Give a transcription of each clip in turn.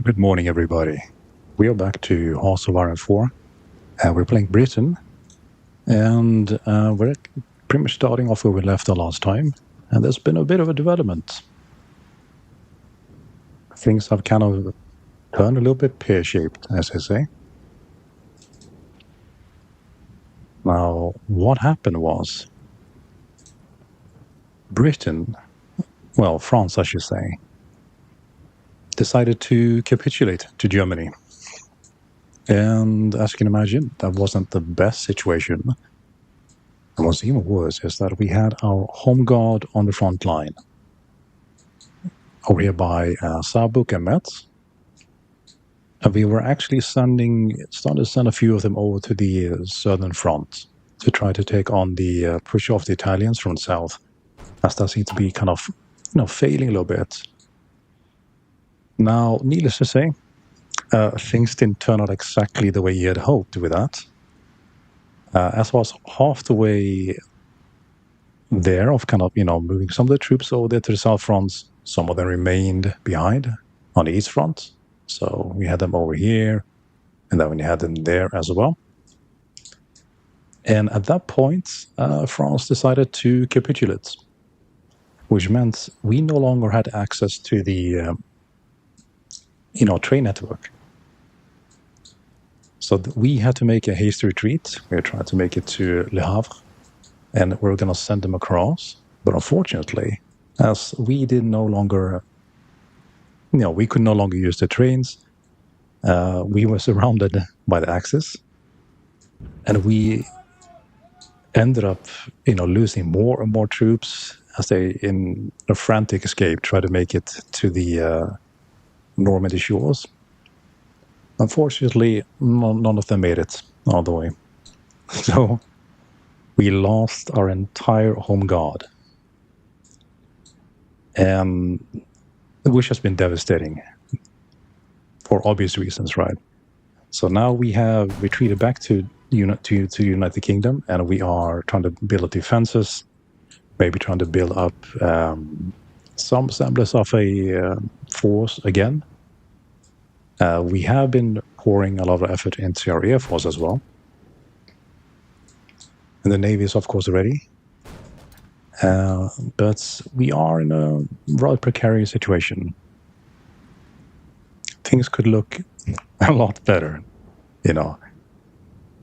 Good morning, everybody. We are back to Hearts of Iron 4. We're playing Britain, and we're pretty much starting off where we left the last time. And there's been a bit of a development. Things have kind of turned a little bit pear-shaped, as I say. Now, what happened was Britain, well, France, I should say, decided to capitulate to Germany. And as you can imagine, that wasn't the best situation. And what's even worse is that we had our home guard on the front line. Over here by Saarbrück and Metz. And we were actually starting to send a few of them over to the southern front to try to take on the push off the Italians from the south, as that seemed to be kind of, failing a little bit. Now, needless to say, things didn't turn out exactly the way he had hoped with that. As was half the way there of kind of, moving some of the troops over there to the south fronts, some of them remained behind on the east front. So we had them over here, and then we had them there as well. And at that point, France decided to capitulate, which meant we no longer had access to the, train network. So we had to make a hasty retreat. We were trying to make it to Le Havre, and we were going to send them across. But unfortunately, as we did no longer, we could no longer use the trains. We were surrounded by the Axis, and we ended up, losing more and more troops as they, in a frantic escape, tried to make it to the Normandy shores. Unfortunately, none of them made it all the way. So we lost our entire home guard, and which has been devastating for obvious reasons, right? So now we have retreated back to United Kingdom, and we are trying to build up defenses, maybe trying to build up some semblance of a force again. We have been pouring a lot of effort into our Air Force as well. And the Navy is, of course, ready. But we are in a rather precarious situation. Things could look a lot better,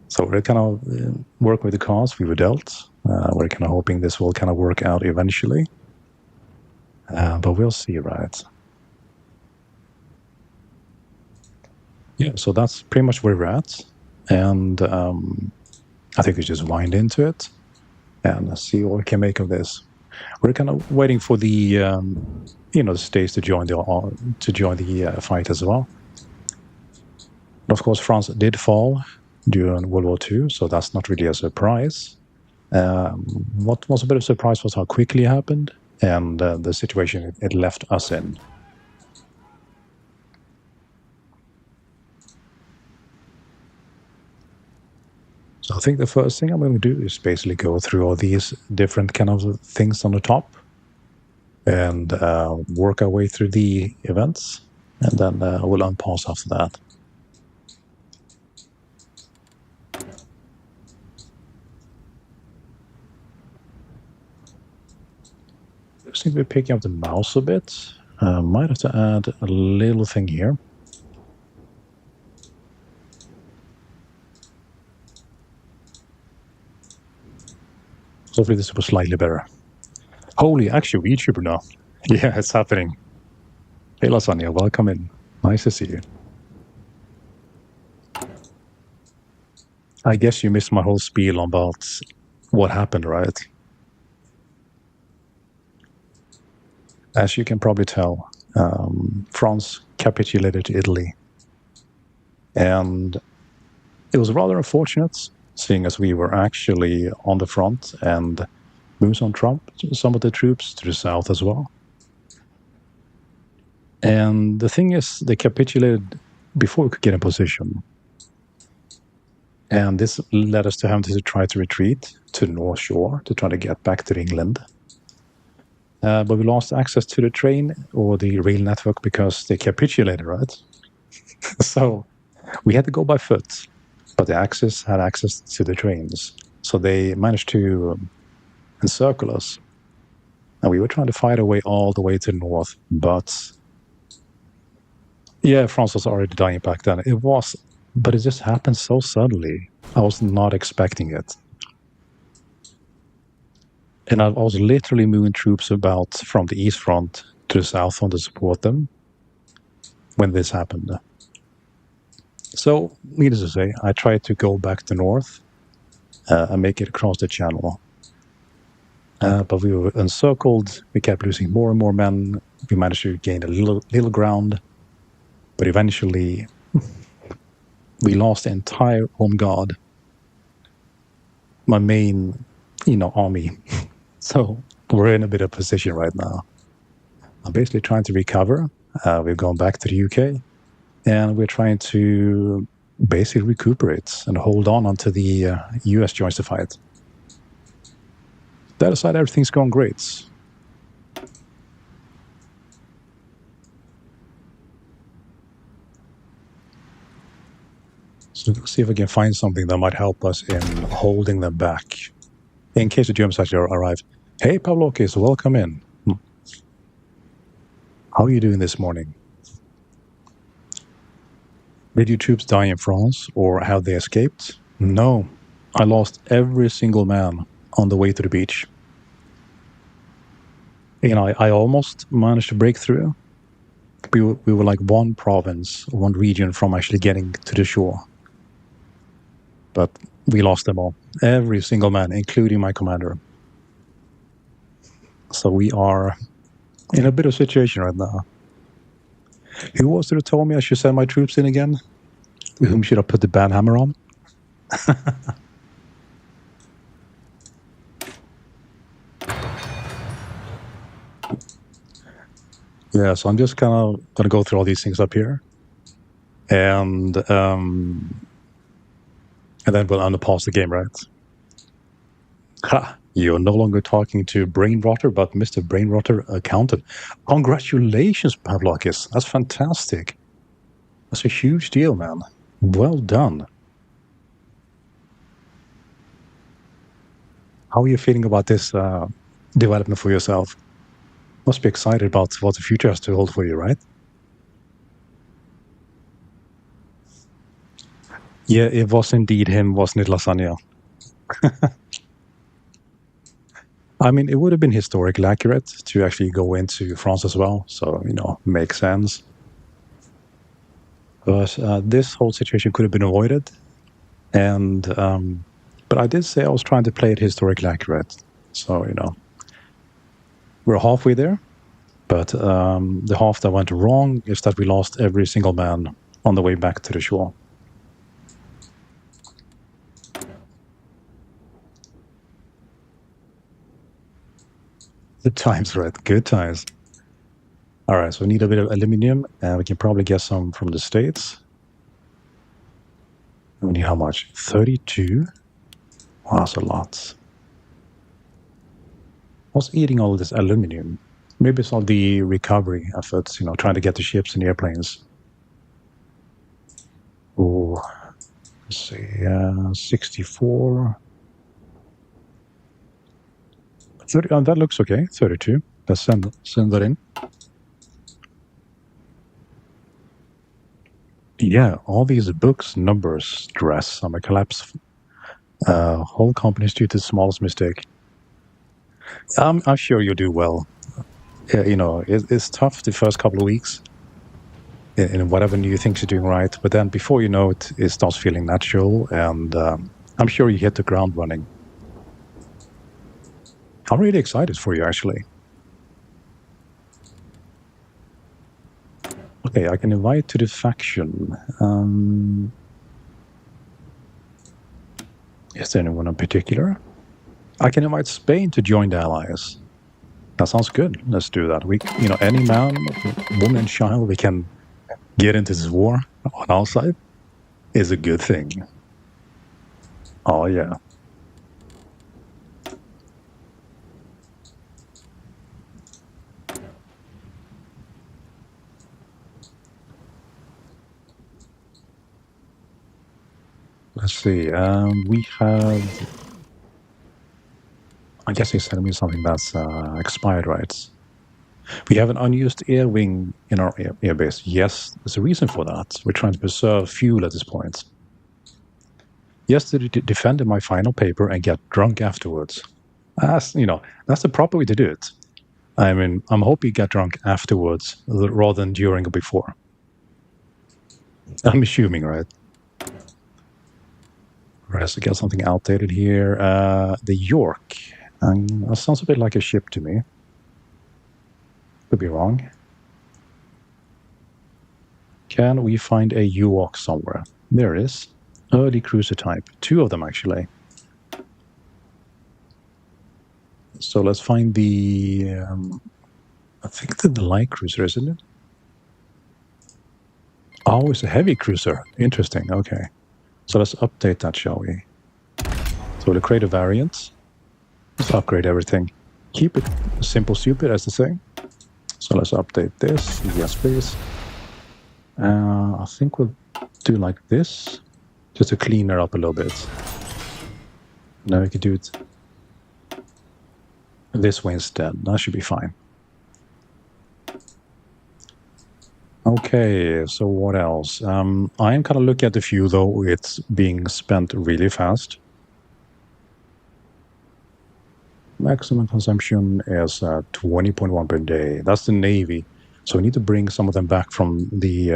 So we're kind of working with the cards we were dealt. We're kind of hoping this will kind of work out eventually. But we'll see, right? Yeah, so that's pretty much where we're at. And I think we just wind into it and see what we can make of this. We're kind of waiting for the, the states to join the fight as well. And of course, France did fall during World War II, so that's not really a surprise. What was a bit of a surprise was how quickly it happened and the situation it left us in. So I think the first thing I'm going to do is basically go through all these different kind of things on the top and work our way through the events, and then we'll unpause after that. I seem to be picking up the mouse a bit. Might have to add a little thing here. Hopefully this was slightly better. Holy, actually, YouTuber now. Yeah, it's happening. Hey, Lasagna, welcome in. Nice to see you. I guess you missed my whole spiel about what happened, right? As you can probably tell, France capitulated to Italy. And it was rather unfortunate, seeing as we were actually on the front and moved on some of the troops to the south as well. And the thing is, they capitulated before we could get in position. And this led us to having to try to retreat to the North Shore to try to get back to England. But we lost access to the train or the rail network because they capitulated, right? So we had to go by foot, but the Axis had access to the trains. So they managed to encircle us. And we were trying to fight our way all the way to the north. But yeah, France was already dying back then. It was, but it just happened so suddenly. I was not expecting it. And I was literally moving troops about from the East Front to the South Front to support them when this happened. So, needless to say, I tried to go back to North and make it across the channel. But we were encircled. We kept losing more and more men. We managed to gain a little ground. But eventually, we lost the entire home guard. My main, army. So we're in a bit of position right now. I'm basically trying to recover. We've gone back to the UK, and we're trying to basically recuperate and hold on until the US joins the fight. That aside, everything's going great. So let's see if we can find something that might help us in holding them back. In case the Germans actually arrive. Hey, Pavlokis, welcome in. How are you doing this morning? Did your troops die in France, or have they escaped? No. I lost every single man on the way to the beach. I almost managed to break through. We were like one province, one region from actually getting to the shore. But we lost them all. Every single man, including my commander. So we are in a bit of a situation right now. Who was it who told me I should send my troops in again? Whom should I put the bad hammer on? Yeah, so I'm just kind of going to go through all these things up here. And then we'll unpause the game, right? Ha! You're no longer talking to Brain Rotter, but Mr. Brain Rotter Accountant. Congratulations, Pavlakis. That's fantastic. That's a huge deal, man. Well done. How are you feeling about this development for yourself? Must be excited about what the future has to hold for you, right? Yeah, it was indeed him, wasn't it, Lasagna? I mean, it would have been historically accurate to actually go into France as well. So, makes sense. But this whole situation could have been avoided. And, but I did say I was trying to play it historically accurate. So, we're halfway there. But the half that went wrong is that we lost every single man on the way back to the shore. Good times, right? Good times. All right, so we need a bit of aluminum, and we can probably get some from the States. We need how much? 32? Wow, that's a lot. What's eating all this aluminum? Maybe it's all the recovery efforts, trying to get the ships and airplanes. Oh, let's see, 64. 30, that looks okay, 32. Let's send that in. Yeah, all these books, numbers, stress, I'm a collapse. Whole companies due to the smallest mistake. I'm sure you'll do well. It's tough the first couple of weeks in whatever new things you're doing right, but then before you know it, it starts feeling natural, and I'm sure you hit the ground running. I'm really excited for you, actually. Okay, I can invite to the faction. Is there anyone in particular? I can invite Spain to join the Allies. That sounds good. Let's do that. We, any man, woman, child we can get into this war on our side is a good thing. Oh, yeah. Let's see. We have... I guess he's telling me something that's expired, right? We have an unused air wing in our airbase. Yes, there's a reason for that. We're trying to preserve fuel at this point. Yesterday, defended my final paper and get drunk afterwards. That's the proper way to do it. I mean, I'm hoping you get drunk afterwards rather than during or before. I'm assuming, right? Right, so get something outdated here. The York. That sounds a bit like a ship to me. Could be wrong. Can we find a York somewhere? There it is. Early cruiser type. 2 of them, actually. So let's find the... I think the light cruiser, isn't it? Oh, it's a heavy cruiser. Interesting. Okay. So let's update that, shall we? So we'll create a variant. Let's upgrade everything. Keep it simple, stupid, as they say. So let's update this. Yes, please. I think we'll do like this, just to clean her up a little bit. Now we can do it this way instead. That should be fine. Okay, so what else? I am kind of looking at the fuel, though. It's being spent really fast. Maximum consumption is 20.1 per day. That's the Navy. So we need to bring some of them back from the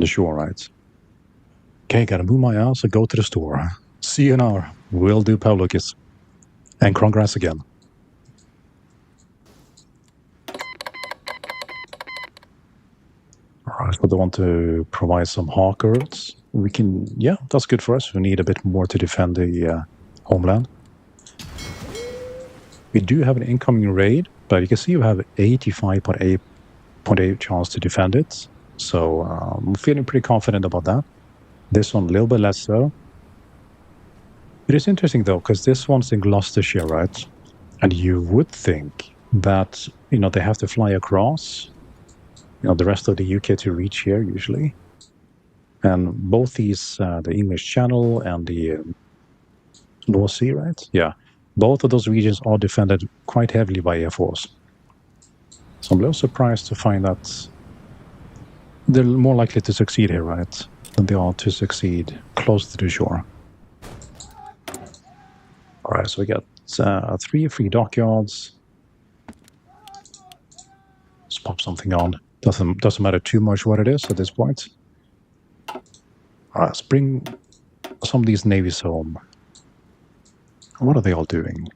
shore, right? Okay, gotta move my ass and go to the store. See you in an hour. Will do, Pavlukis. And congrats again. Alright, so they want to provide some hawkers. We can, yeah, that's good for us. We need a bit more to defend the homeland. We do have an incoming raid, but you can see we have 85.8 chance to defend it. So I'm feeling pretty confident about that. This one a little bit less so. It is interesting though, because this one's in Gloucestershire, right? And you would think that, they have to fly across, the rest of the UK to reach here usually. And both these, the English Channel and the North Sea, right? Yeah. Both of those regions are defended quite heavily by Air Force. So I'm a little surprised to find that they're more likely to succeed here, right? Than they are to succeed close to the shore. Alright, so we got 3 free dockyards. Let's pop something on. Doesn't matter too much what it is at this point. Alright, let's bring some of these navies home. What are they all doing?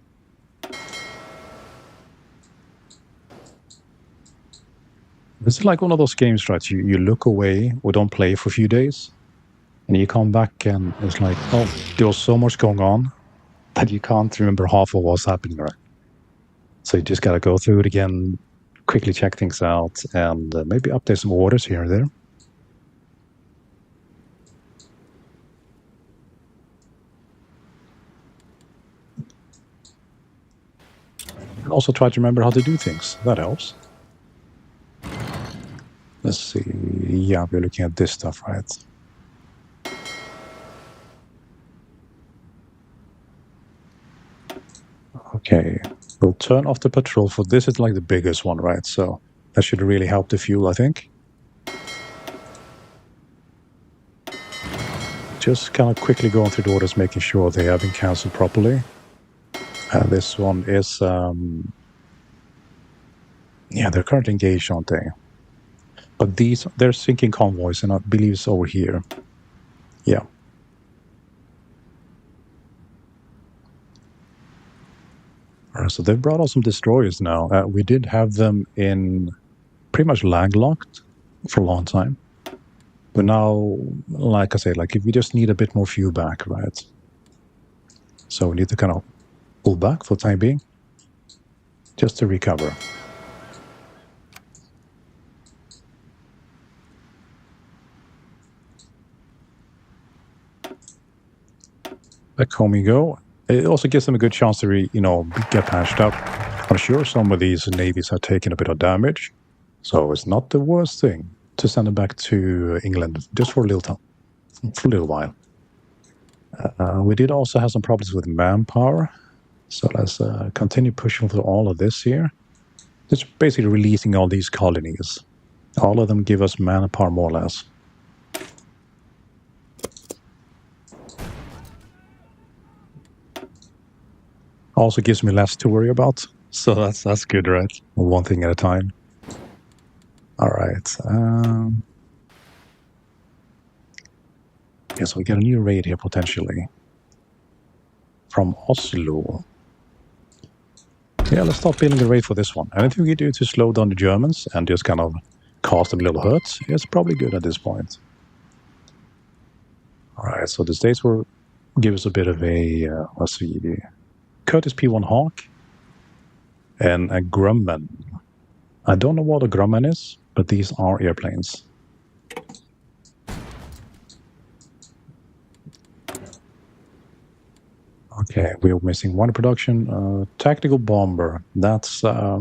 This is like one of those games, right? You look away or don't play for a few days, and you come back and it's like, oh, there was so much going on that you can't remember half of what's happening, right? So you just gotta go through it again, quickly check things out, and maybe update some orders here and there. And also try to remember how to do things. That helps. Let's see. Yeah, we're looking at this stuff, right? Okay. We'll turn off the patrol for this. Is like the biggest one, right? So that should really help the fuel, I think. Just kind of quickly going through the orders, making sure they have been cancelled properly. This one is... yeah, they're currently engaged, aren't they? But they're sinking convoys, and I believe it's over here. Yeah. Alright, so they've brought out some destroyers now. We did have them in pretty much landlocked for a long time. But now, like I say, if we just need a bit more fuel back, right? So we need to kind of pull back for the time being, just to recover. Back home you go. It also gives them a good chance to, get patched up. I'm sure some of these navies have taken a bit of damage, so it's not the worst thing to send them back to England just for a little time, for a little while. We did also have some problems with manpower. So let's continue pushing through all of this here. Just basically releasing all these colonies. All of them give us manpower more or less. Also gives me less to worry about. So that's good, right? One thing at a time. All right. Yeah, so we get a new raid here potentially. From Oslo. Yeah, let's start building a raid for this one. Anything we can do to slow down the Germans and just kind of cause them a little hurt is probably good at this point. All right, so the States will give us a bit of a, let's see, Curtis P1 Hawk and a Grumman. I don't know what a Grumman is, but these are airplanes. Okay, we're missing one production. Tactical bomber. That's, yeah,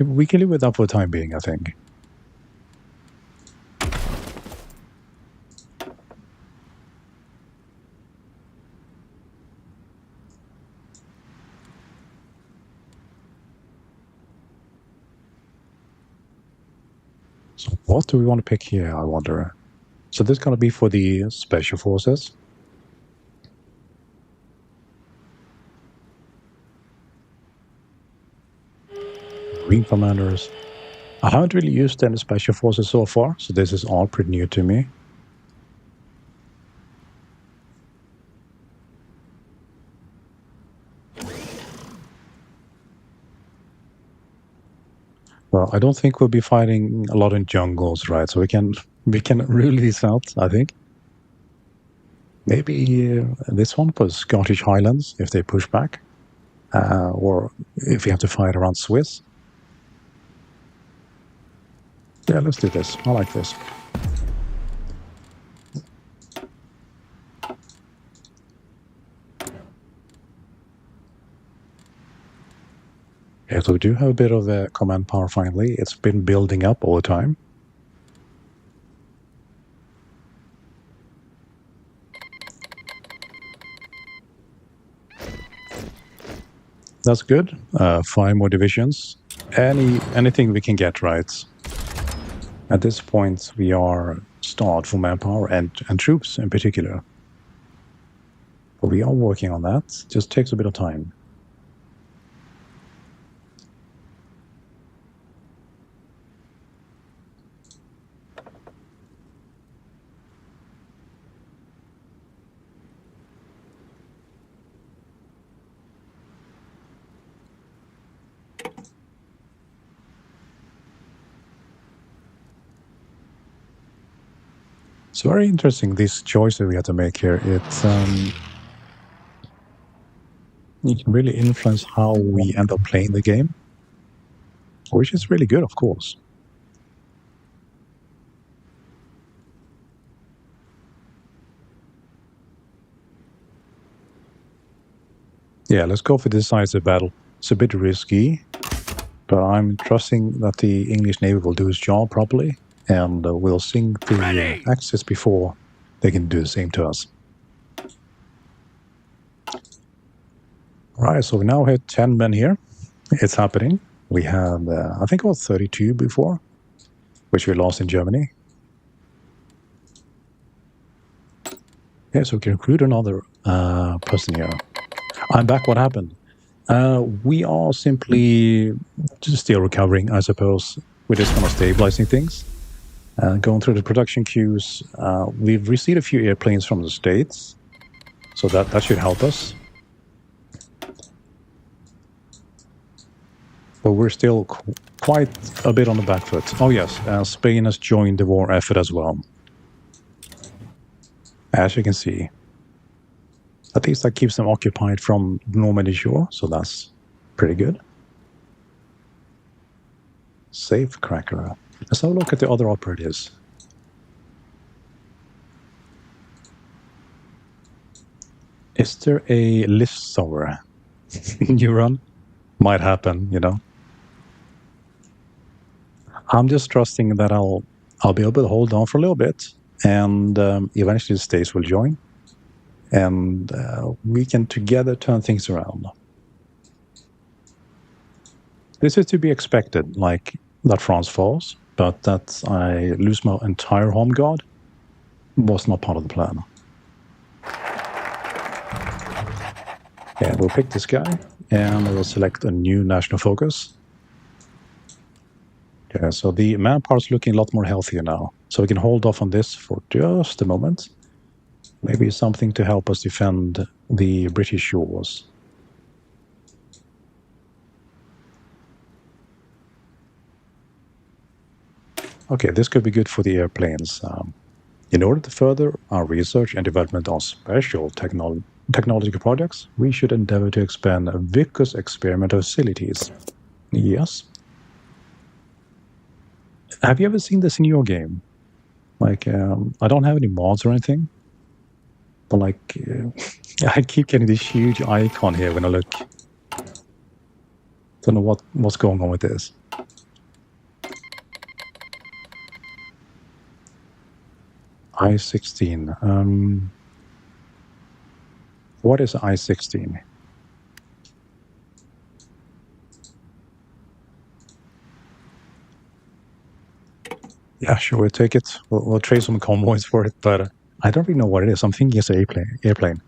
we can live with that for the time being, I think. So what do we want to pick here, I wonder? So this is going to be for the special forces. Marine commanders. I haven't really used any special forces so far, so this is all pretty new to me. Well, I don't think we'll be fighting a lot in jungles, right? So we can rule these out, I think. Maybe this one for Scottish Highlands, if they push back. Or if we have to fight around Swiss. Yeah, let's do this. I like this. Yeah, so we do have a bit of the command power finally. It's been building up all the time. That's good. 5 more divisions. Anything we can get, right? At this point, we are starved for manpower and troops in particular. But we are working on that. Just takes a bit of time. It's very interesting, this choice that we had to make here. It's you can really influence how we end up playing the game, which is really good, of course. Yeah, let's go for the decisive battle. It's a bit risky, but I'm trusting that the English Navy will do its job properly, and we'll sink the Axis before they can do the same to us. Right, so we now have 10 men here. It's happening. We had, I think it was 32 before, which we lost in Germany. Yeah, so we can recruit another person here. I'm back. What happened? We are simply just still recovering, I suppose. We're just kind of stabilizing things. Going through the production queues, we've received a few airplanes from the States, so that should help us. But we're still quite a bit on the back foot. Oh yes, Spain has joined the war effort as well. As you can see. At least that keeps them occupied from Normandy shore, so that's pretty good. Safe cracker. Let's have a look at the other operatives. Is there a list somewhere? You run? Might happen, you know. I'm just trusting that I'll be able to hold on for a little bit, And eventually the states will join. And we can together turn things around. This is to be expected, like that France falls, but that I lose my entire home guard was not part of the plan. And we'll pick this guy, and we'll select a new national focus. Yeah, so the manpower is looking a lot more healthier now. So we can hold off on this for just a moment. Maybe something to help us defend the British shores. Okay, this could be good for the airplanes. In order to further our research and development on special technological projects, we should endeavor to expand Vicus experimental facilities. Yes. Have you ever seen this in your game? Like, I don't have any mods or anything, but like, I keep getting this huge icon here when I look. Don't know what's going on with this. I-16. What is I-16? Yeah, sure, we'll take it. We'll trade some convoys for it, but I don't really know what it is. I'm thinking it's an airplane.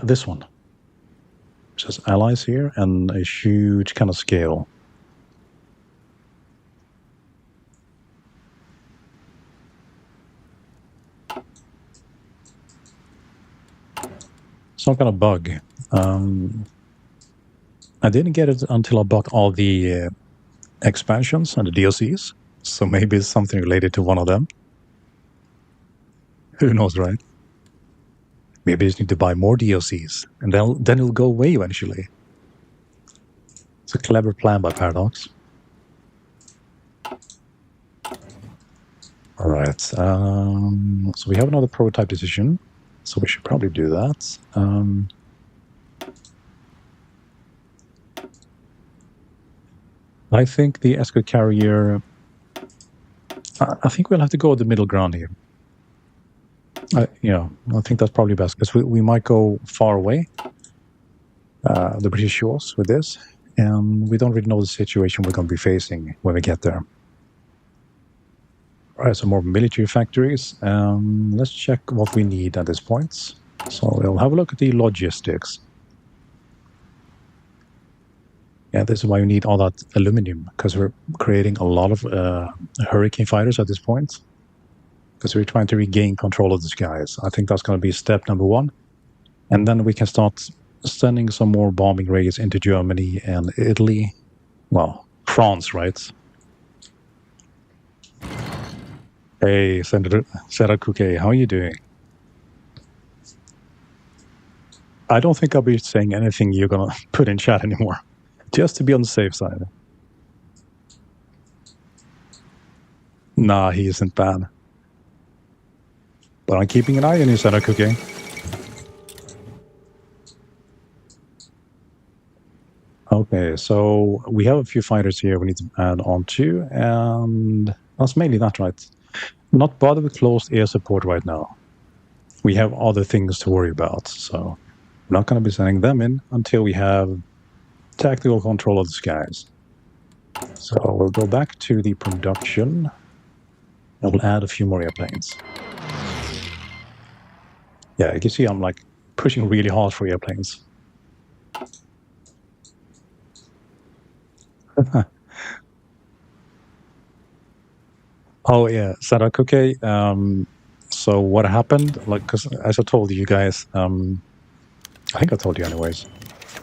This one. It says allies here and a huge kind of scale. Some kind of bug. I didn't get it until I bought all the expansions and the DLCs, so maybe it's something related to one of them. Who knows, right? Maybe I just need to buy more DLCs, and then it'll go away eventually. It's a clever plan by Paradox. All right, so we have another prototype decision, so we should probably do that. I think the escort carrier, I think we'll have to go with the middle ground here. I think that's probably best, because we might go far away, the British shores with this, and we don't really know the situation we're going to be facing when we get there. All right, some more military factories. Let's check what we need at this point. So we'll have a look at the logistics. Yeah, this is why we need all that aluminum, because we're creating a lot of Hurricane fighters at this point, because we're trying to regain control of the skies. I think that's going to be step number one. And then we can start sending some more bombing raids into Germany and Italy. Well, France, right? Hey, Senator Kuke, how are you doing? I don't think I'll be saying anything you're going to put in chat anymore, just to be on the safe side. Nah, he isn't bad. But I'm keeping an eye on you, Senator Kuke. Okay, so we have a few fighters here we need to add on to, and that's mainly that, right? Not bother with closed air support right now. We have other things to worry about, so we're not going to be sending them in until we have tactical control of the skies. So we'll go back to the production, and we'll add a few more airplanes. Yeah, you can see I'm like pushing really hard for airplanes. Oh yeah, Sarakuke. So what happened? Like, because as I told you guys, I think I told you anyways.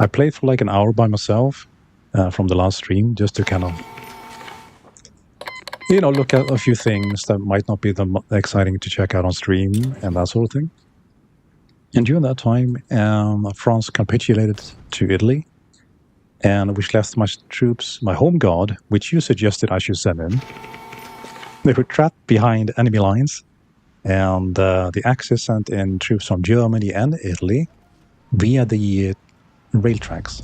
I played for like an hour by myself from the last stream, just to kind of, look at a few things that might not be that exciting to check out on stream and that sort of thing. And during that time, France capitulated to Italy, and which left my troops, my home guard, which you suggested I should send in. They were trapped behind enemy lines, and the Axis sent in troops from Germany and Italy via the rail tracks.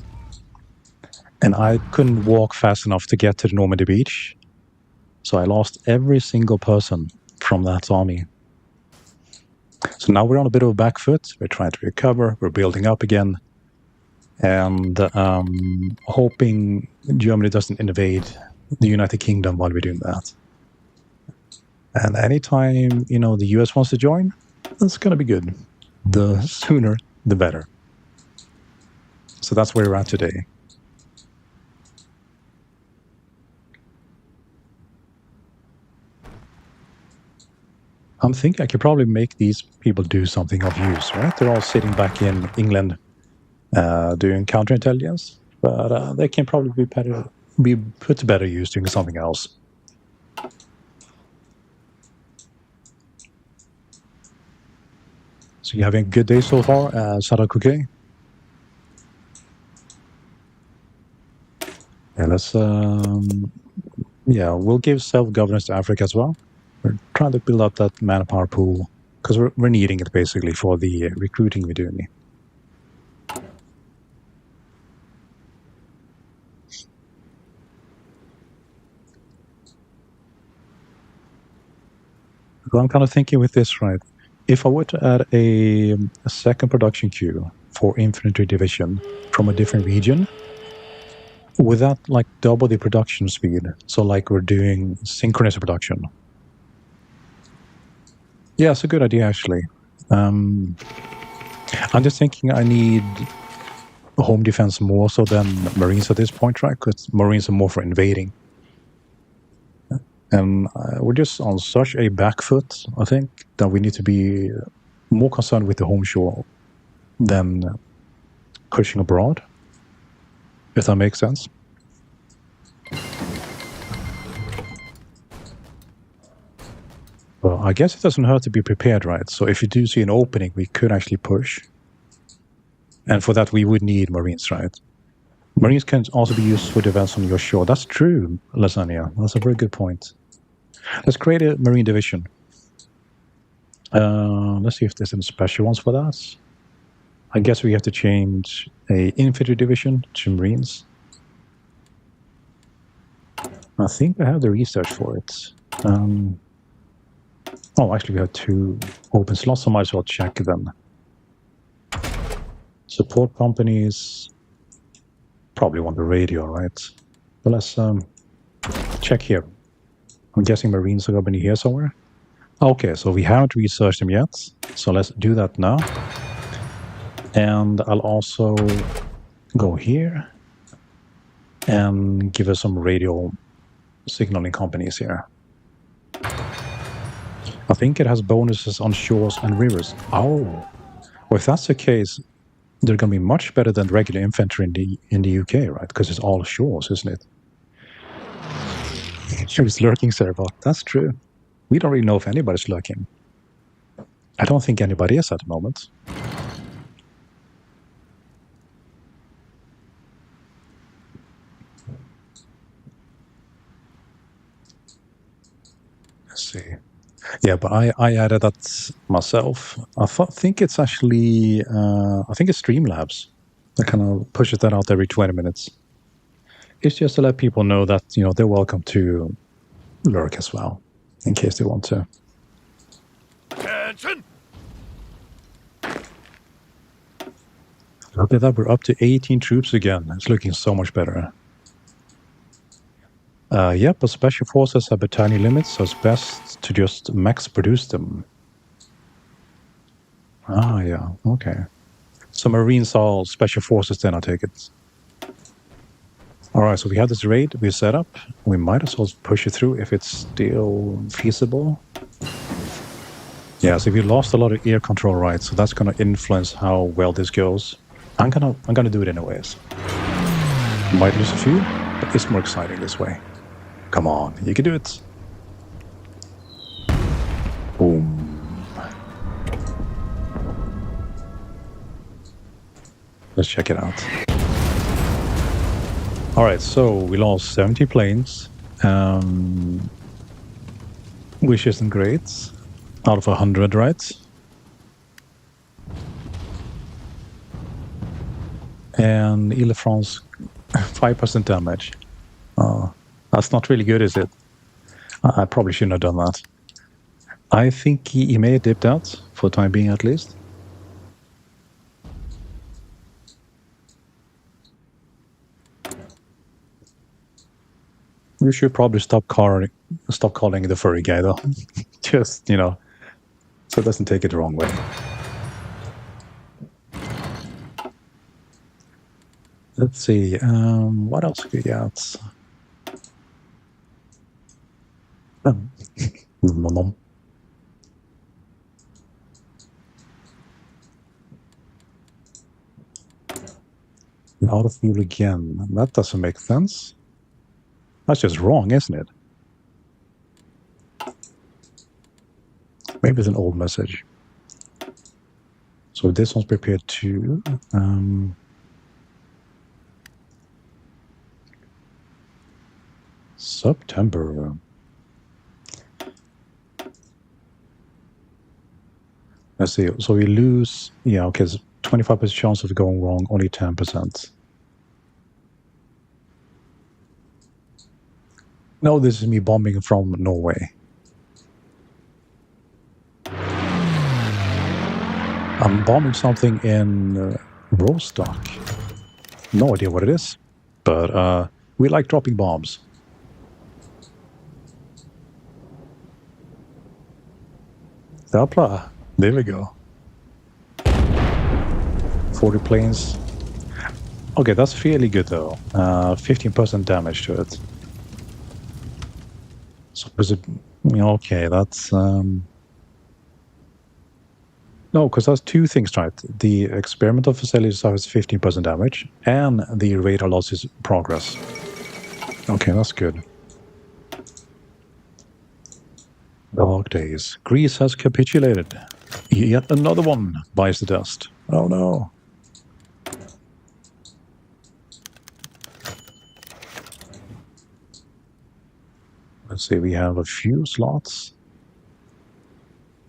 And I couldn't walk fast enough to get to the Normandy beach, so I lost every single person from that army So now we're on a bit of a back foot. We're trying to recover. We're building up again. And hoping Germany doesn't invade the United Kingdom while we're doing that. And anytime, the US wants to join, that's going to be good. The sooner, the better. So that's where we're at today. I'm thinking I could probably make these people do something of use, right? They're all sitting back in England doing counterintelligence, but they can probably be put to better use doing something else. So you having a good day so far, Sarakuke? Yeah, let's we'll give self-governance to Africa as well. We're trying to build up that manpower pool because we're needing it basically for the recruiting we're doing. Well, I'm kind of thinking with this, right? If I were to add a second production queue for infantry division from a different region, would that like double the production speed? So like we're doing synchronous production. Yeah, it's a good idea actually. I'm just thinking I need home defense more so than Marines at this point, right? Because Marines are more for invading. And we're just on such a back foot, I think, that we need to be more concerned with the home shore than pushing abroad, if that makes sense. Well, I guess it doesn't hurt to be prepared, right? So if you do see an opening, we could actually push. And for that, we would need Marines, right? Marines can also be used for defense on your shore. That's true, Lasagna. That's a very good point. Let's create a Marine division. Let's see if there's some special ones for that. I guess we have to change a infantry division to Marines. I think I have the research for it. Actually, we have 2 open slots, so I might as well check them. Support companies probably want the radio, right? But let's check here. I'm guessing Marines are going to be here somewhere. Okay, so we haven't researched them yet, so let's do that now. And I'll also go here and give us some radio signaling companies here. I think it has bonuses on shores and rivers. Oh, well, if that's the case, they're going to be much better than regular infantry in the UK, right? Because it's all shores, isn't it? Here's lurking, Cerebot. That's true. We don't really know if anybody's lurking. I don't think anybody is at the moment. Let's see. Yeah, but I added that myself. I think it's actually, I think it's Streamlabs that kind of pushes that out every 20 minutes. It's just to let people know that, they're welcome to lurk as well, in case they want to. Attention! Look at that, we're up to 18 troops again. It's looking so much better. But special forces have battalion limits, so it's best to just max produce them. Ah, yeah, okay. So Marines are special forces then, I take it. Alright, so we have this raid we set up. We might as well push it through if it's still feasible. Yeah, so we lost a lot of air control rights, so that's going to influence how well this goes. I'm gonna do it anyways. Might lose a few, but it's more exciting this way. Come on, you can do it. Boom. Let's check it out. Alright, so we lost 70 planes, which isn't great, out of 100, right? And Ile-de-France, 5% damage. That's not really good, is it? I probably shouldn't have done that. I think he may have dipped out for the time being, at least. We should probably stop calling the furry guy, though. Just, so it doesn't take it the wrong way. Let's see. What else could we get? Out of fuel again. That doesn't make sense. That's just wrong, isn't it? Maybe it's an old message. So this one's prepared too. September. Let's see. So we lose. Yeah, okay. 25% chance of going wrong, only 10%. No, this is me bombing from Norway. I'm bombing something in Rostock. No idea what it is, but we like dropping bombs. Hopla. There we go. 40 planes. Okay, that's fairly good though. 15% damage to it. So is it? Okay, that's no, because that's two things, right? The experimental facility suffers 15% damage, and the radar losses progress. Okay, that's good. Dark days. Greece has capitulated. Yet another one bites the dust. Oh no. Let's see, we have a few slots.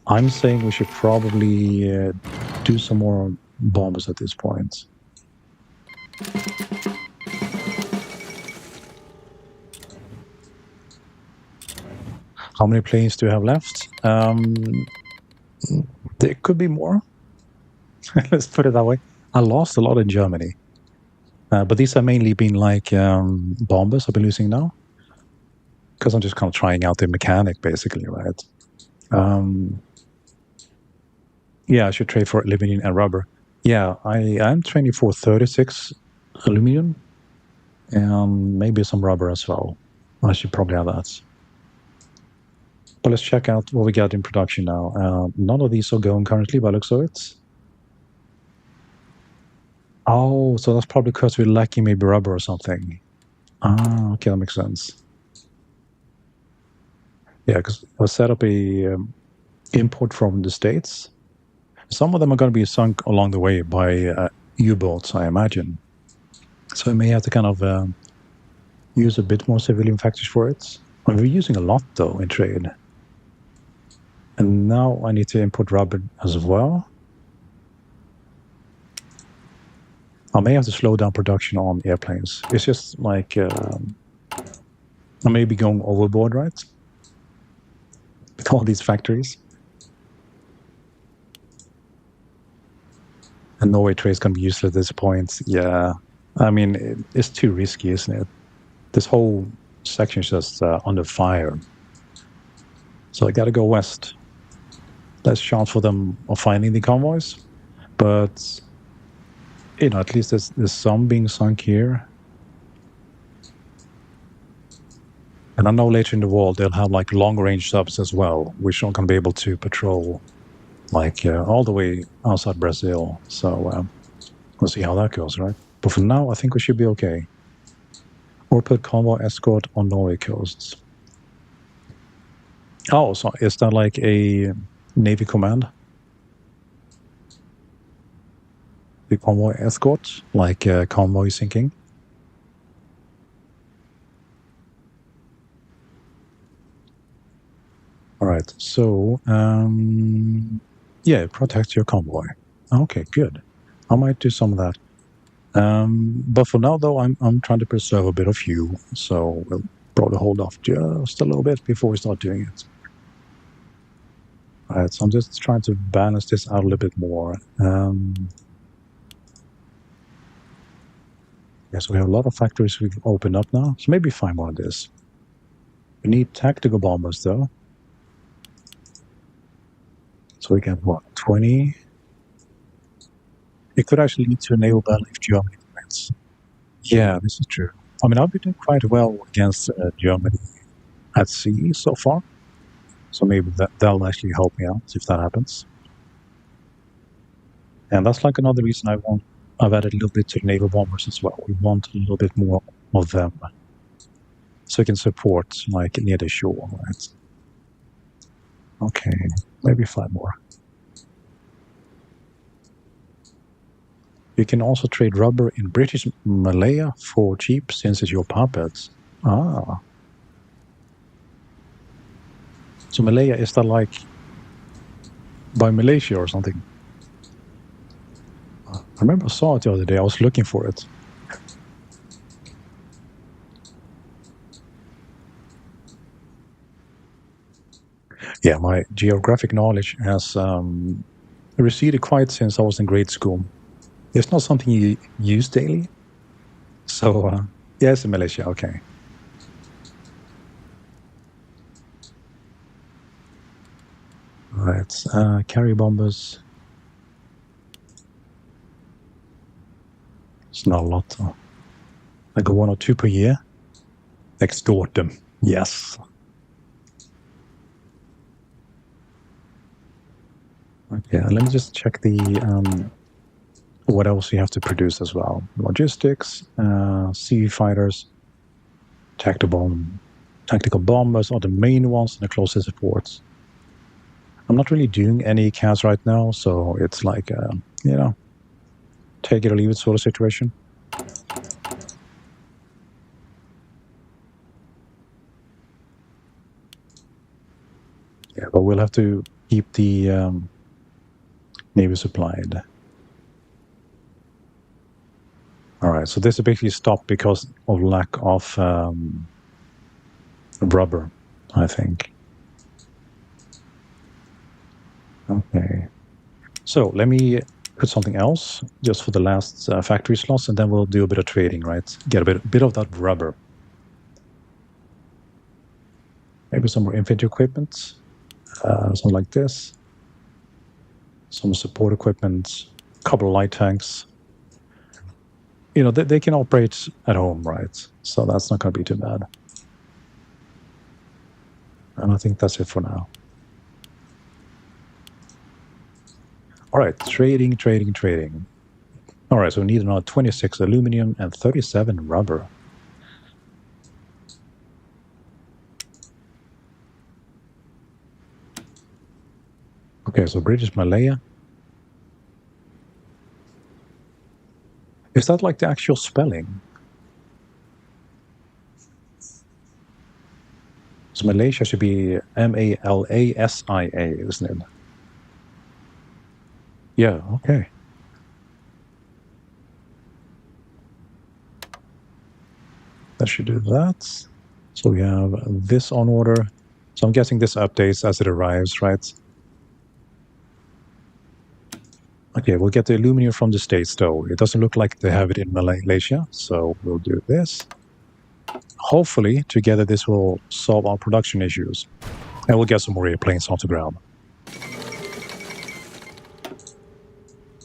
I'm saying we should probably do some more bombers at this point. How many planes do you have left? There could be more. Let's put it that way. I lost a lot in Germany. But these have mainly been like bombers I've been losing now. Because I'm just kind of trying out the mechanic, basically, right? Yeah, I should trade for aluminum and rubber. Yeah, I'm trading for 36 aluminum and maybe some rubber as well. I should probably have that. But let's check out what we got in production now. None of these are going currently by the looks of it. Oh, so that's probably because we're lacking maybe rubber or something. Ah, okay, that makes sense. Yeah, because I set up a import from the States. Some of them are going to be sunk along the way by U-boats, I imagine. So I may have to kind of use a bit more civilian factors for it. We're using a lot, though, in trade. And now I need to import rubber as well. I may have to slow down production on airplanes. It's just like I may be going overboard, right? With all these factories. And Norway trade is going to be useless at this point. Yeah. I mean, it's too risky, isn't it? This whole section is just under fire. So I got to go west. Less chance for them of finding the convoys. But, at least there's some being sunk here. And I know later in the war they'll have like long-range subs as well, which are going to be able to patrol like all the way outside Brazil. So we'll see how that goes, right? But for now, I think we should be okay. Or put convoy escort on Norway coasts. Oh, so is that like a Navy command? The convoy escort, like convoy sinking? All right, so yeah, protect your convoy. Okay, good. I might do some of that. But for now, though, I'm trying to preserve a bit of fuel, so we'll probably hold off just a little bit before we start doing it. All right, so I'm just trying to balance this out a little bit more. Yes, we have a lot of factories we've opened up now, so maybe 5 more of this. We need tactical bombers, though. So we get, what, 20? It could actually lead to a naval battle if Germany wins. Yeah, this is true. I mean, I've been doing quite well against Germany at sea so far. So maybe that'll actually help me out if that happens. And that's like another reason I've added a little bit to naval bombers as well. We want a little bit more of them. So we can support like near the shore, right? Okay, maybe 5 more. You can also trade rubber in British Malaya for cheap since it's your puppets. Ah. So Malaya, is that like by Malaysia or something? I remember I saw it the other day. I was looking for it. Yeah, my geographic knowledge has receded quite since I was in grade school. It's not something you use daily. So, yeah, it's in Malaysia. Okay. All right. Carrier bombers. It's not a lot. Like 1 or 2 per year. Extort them. Yes. Okay, let me just check the what else you have to produce as well. Logistics, sea fighters, tactical bombers are the main ones, and the closest supports. I'm not really doing any CAS right now, so it's like, take it or leave it sort of situation. Yeah, but we'll have to keep the Navy supplied. All right, so this is basically stopped because of lack of rubber, I think. Okay. So let me put something else just for the last factory slots, and then we'll do a bit of trading, right? Get a bit of that rubber. Maybe some more infantry equipment, something like this. Some support equipment, a couple of light tanks. You know, they can operate at home, right? So that's not going to be too bad. And I think that's it for now. All right, trading. All right, so we need another 26 aluminum and 37 rubber. Okay, so British Malaya. Is that like the actual spelling? So Malaysia should be Malasia, isn't it? Yeah, okay. That should do that. So we have this on order. So I'm guessing this updates as it arrives, right? Okay, we'll get the aluminum from the States, though. It doesn't look like they have it in Malaysia, so we'll do this. Hopefully, together, this will solve our production issues. And we'll get some more airplanes off the ground.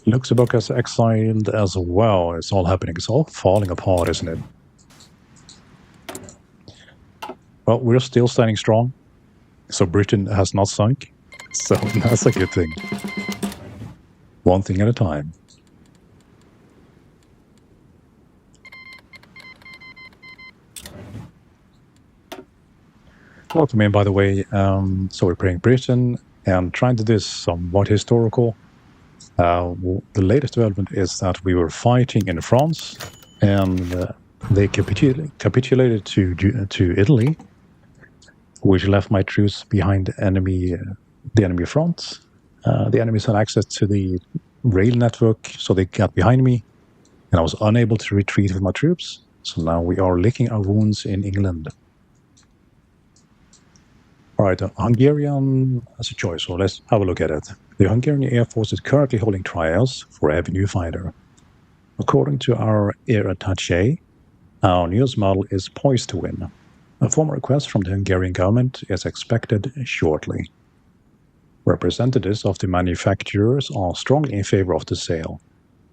Luxembourg has exiled as well. It's all happening. It's all falling apart, isn't it? Well, we're still standing strong. So Britain has not sunk. So that's a good thing. One thing at a time. Welcome in, by the way. So we're playing Britain and trying to do this somewhat historical. The latest development is that we were fighting in France, and they capitulated to Italy, which left my troops behind the enemy front. The enemies had access to the rail network, so they got behind me, and I was unable to retreat with my troops. So now we are licking our wounds in England. All right, Hungarian as a choice, so let's have a look at it. The Hungarian Air Force is currently holding trials for a new fighter. According to our air attaché, our newest model is poised to win. A formal request from the Hungarian government is expected shortly. Representatives of the manufacturers are strongly in favor of the sale,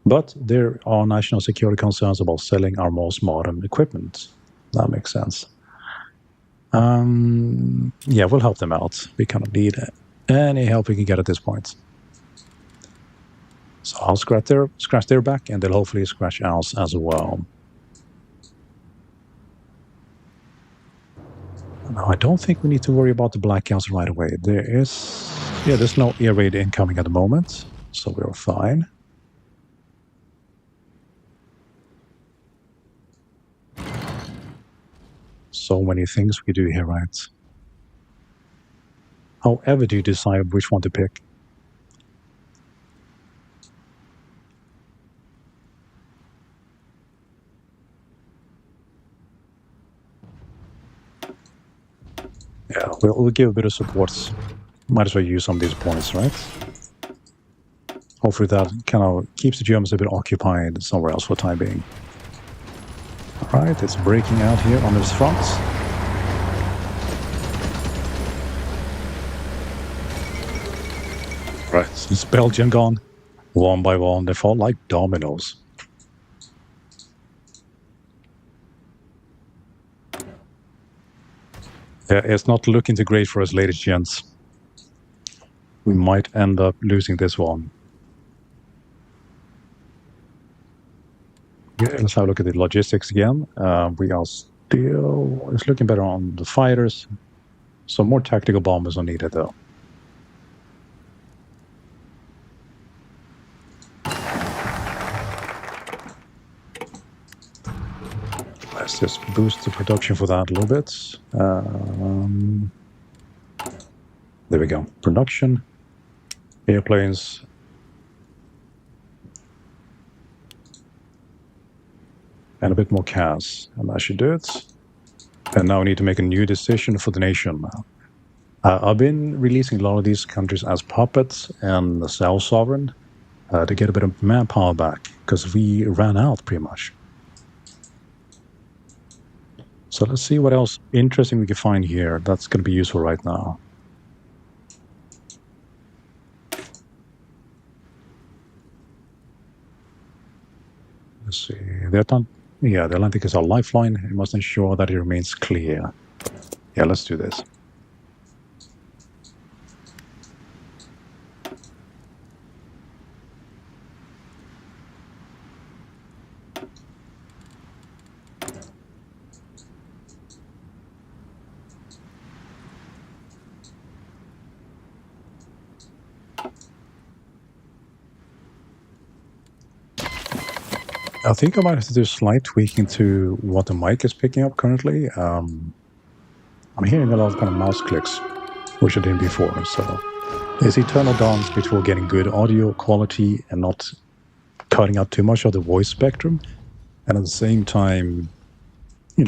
but there are national security concerns about selling our most modern equipment. That makes sense. Yeah, we'll help them out. We kind of need any help we can get at this point. So I'll scratch their back, and they'll hopefully scratch ours as well. Now, I don't think we need to worry about the blackouts right away. There's no air raid incoming at the moment, so we're fine. So many things we do here, right? However, do you decide which one to pick? Yeah, we'll give a bit of support. Might as well use some of these points, right? Hopefully that kind of keeps the Germans a bit occupied somewhere else for the time being. All right, it's breaking out here on this front. Right, it's Belgium gone. One by one, they fall like dominoes. Yeah, it's not looking too great for us, ladies and gents. We might end up losing this one. Yeah, let's have a look at the logistics again. We are still... It's looking better on the fighters. Some more tactical bombers are needed, though. Let's just boost the production for that a little bit. There we go. Production. Airplanes. And a bit more CAS. And that should do it. And now we need to make a new decision for the nation. I've been releasing a lot of these countries as puppets and self-sovereign to get a bit of manpower back, because we ran out pretty much. So let's see what else interesting we can find here that's going to be useful right now. Let's see. The Atlantic is our lifeline. We must ensure that it remains clear. Yeah, let's do this. I think I might have to do a slight tweaking to what the mic is picking up currently. I'm hearing a lot of kind of mouse clicks, which I didn't before. So there's eternal dance between getting good audio quality and not cutting out too much of the voice spectrum, and at the same time,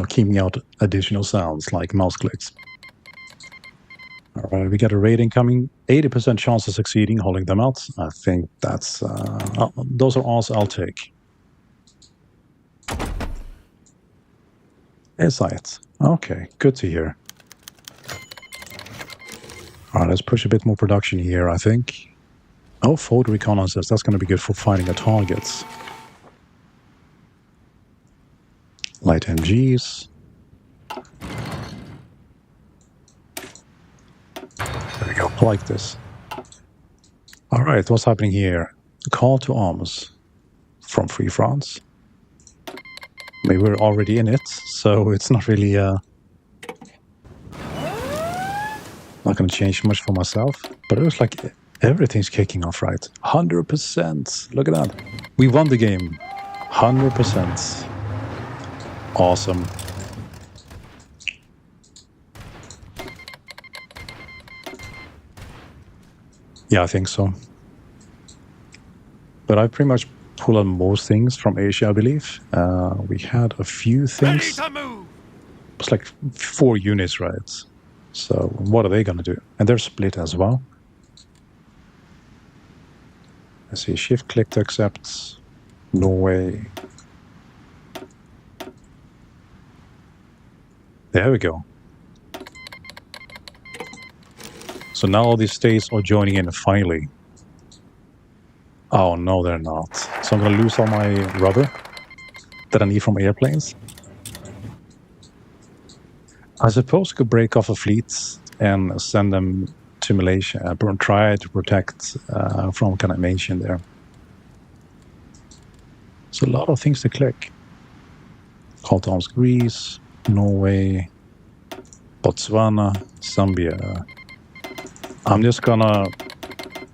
keeping out additional sounds like mouse clicks. All right, we got a rating coming. 80% chance of succeeding, holding them out. I think that's... those are odds I'll take. Is it? Okay, good to hear. All right, let's push a bit more production here, I think. Oh, photo reconnaissance. That's going to be good for finding a target. Light MGs. There we go, like this. All right, what's happening here? Call to arms from Free France. I mean, we're already in it, so it's not really not going to change much for myself. But it looks like everything's kicking off, right? 100%. Look at that. We won the game. 100%. Awesome. Yeah, I think so. But I pretty much pull on most things from Asia, I believe. We had a few things. It's like 4 units, right? So what are they going to do? And they're split as well. Let's see, shift click to accept. Norway. There we go. So now all these states are joining in finally. Oh, no, they're not. So I'm going to lose all my rubber that I need from airplanes. I suppose I could break off a fleet and send them to Malaysia and try to protect from kind of nation there. So a lot of things to click. Call arms Greece, Norway, Botswana, Zambia. I'm just gonna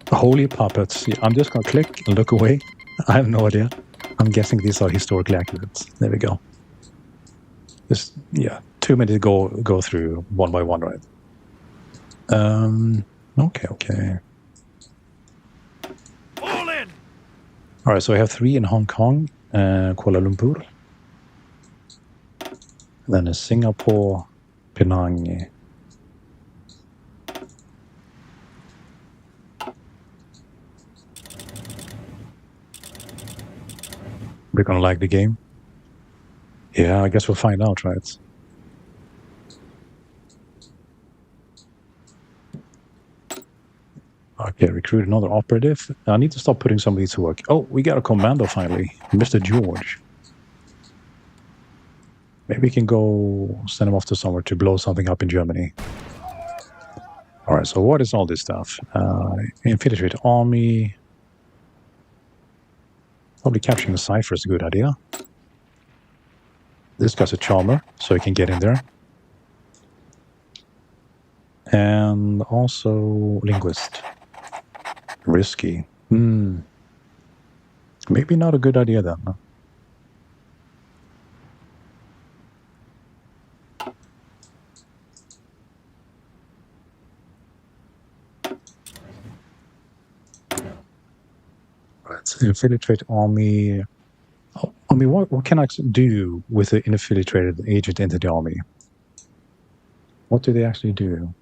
holy puppets. I'm just gonna click and look away. I have no idea. I'm guessing these are historically accurate. There we go. Just too many to go through one by one, right? Okay. All in. All right, so I have 3 in Hong Kong, Kuala Lumpur, then Singapore, Penang. We're gonna like the game. Yeah, I guess we'll find out, right? Okay, recruit another operative. I need to stop putting some of these to work. Oh, we got a commando finally. Mr. George. Maybe we can go send him off to somewhere to blow something up in Germany. All right, so what is all this stuff? Infiltrate army. Probably capturing the cipher is a good idea. This guy's a charmer, so he can get in there. And also linguist. Risky. Maybe not a good idea then. Right, infiltrate army. Oh, I mean, what can I do with the infiltrated agent into the army? What do they actually do?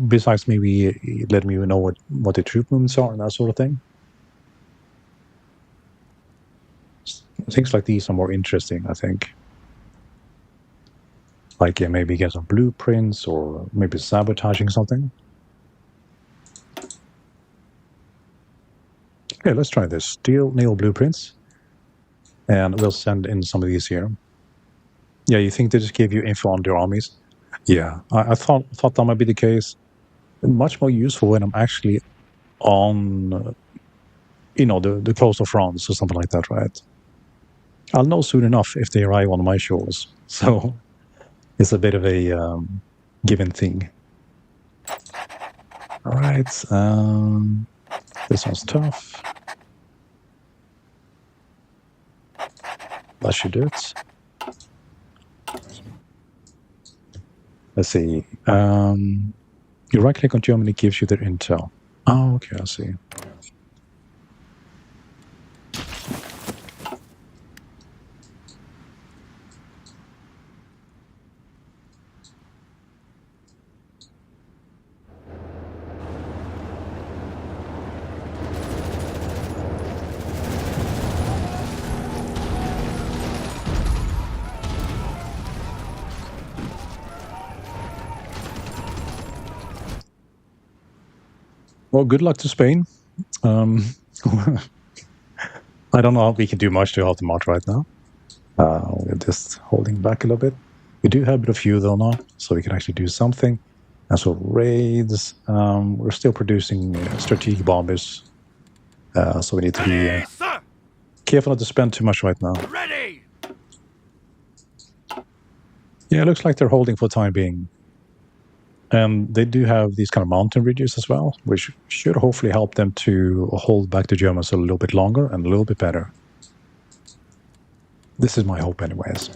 Besides maybe letting me know what the troop movements are and that sort of thing. Things like these are more interesting, I think. Like maybe get some blueprints or maybe sabotaging something. Okay, let's try this. Steel nail blueprints. And we'll send in some of these here. Yeah, you think they just give you info on their armies? Yeah, I thought that might be the case. Much more useful when I'm actually on, the coast of France or something like that, right? I'll know soon enough if they arrive on my shores. So it's a bit of a given thing. All right. This one's tough. That should do it. Let's see. You right-click on Germany gives you their intel. Oh, okay, I see. Well, good luck to Spain. I don't know if we can do much to help them out right now. We're just holding back a little bit. We do have a bit of fuel though now, so we can actually do something. And so raids, we're still producing strategic bombers. So we need to be careful not to spend too much right now. Ready. Yeah, it looks like they're holding for the time being. And they do have these kind of mountain ridges as well, which should hopefully help them to hold back the Germans a little bit longer and a little bit better. This is my hope anyways.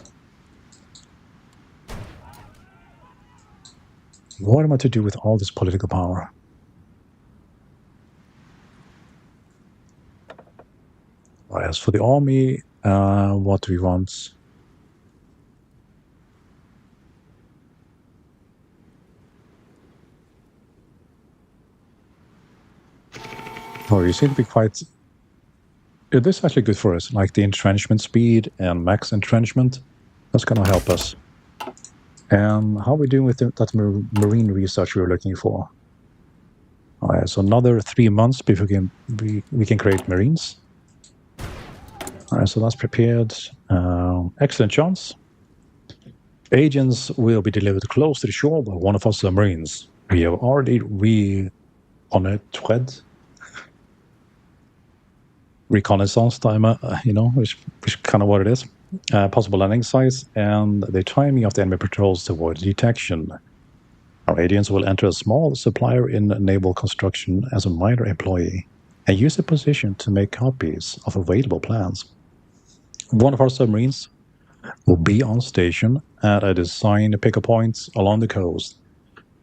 What am I to do with all this political power? As for the army, what do we want? Oh, you seem to be quite... This is actually good for us, like the entrenchment speed and max entrenchment. That's going to help us. And how are we doing with that marine research we were looking for? All right, so another 3 months before we can create marines. All right, so that's prepared. Excellent chance. Agents will be delivered close to the shore by one of our submarines. We have already reconnaissance timer, which kind of what it is. Possible landing sites and the timing of the enemy patrols to avoid detection. Our agents will enter a small supplier in naval construction as a minor employee and use the position to make copies of available plans. One of our submarines will be on station at a designed picker point along the coast.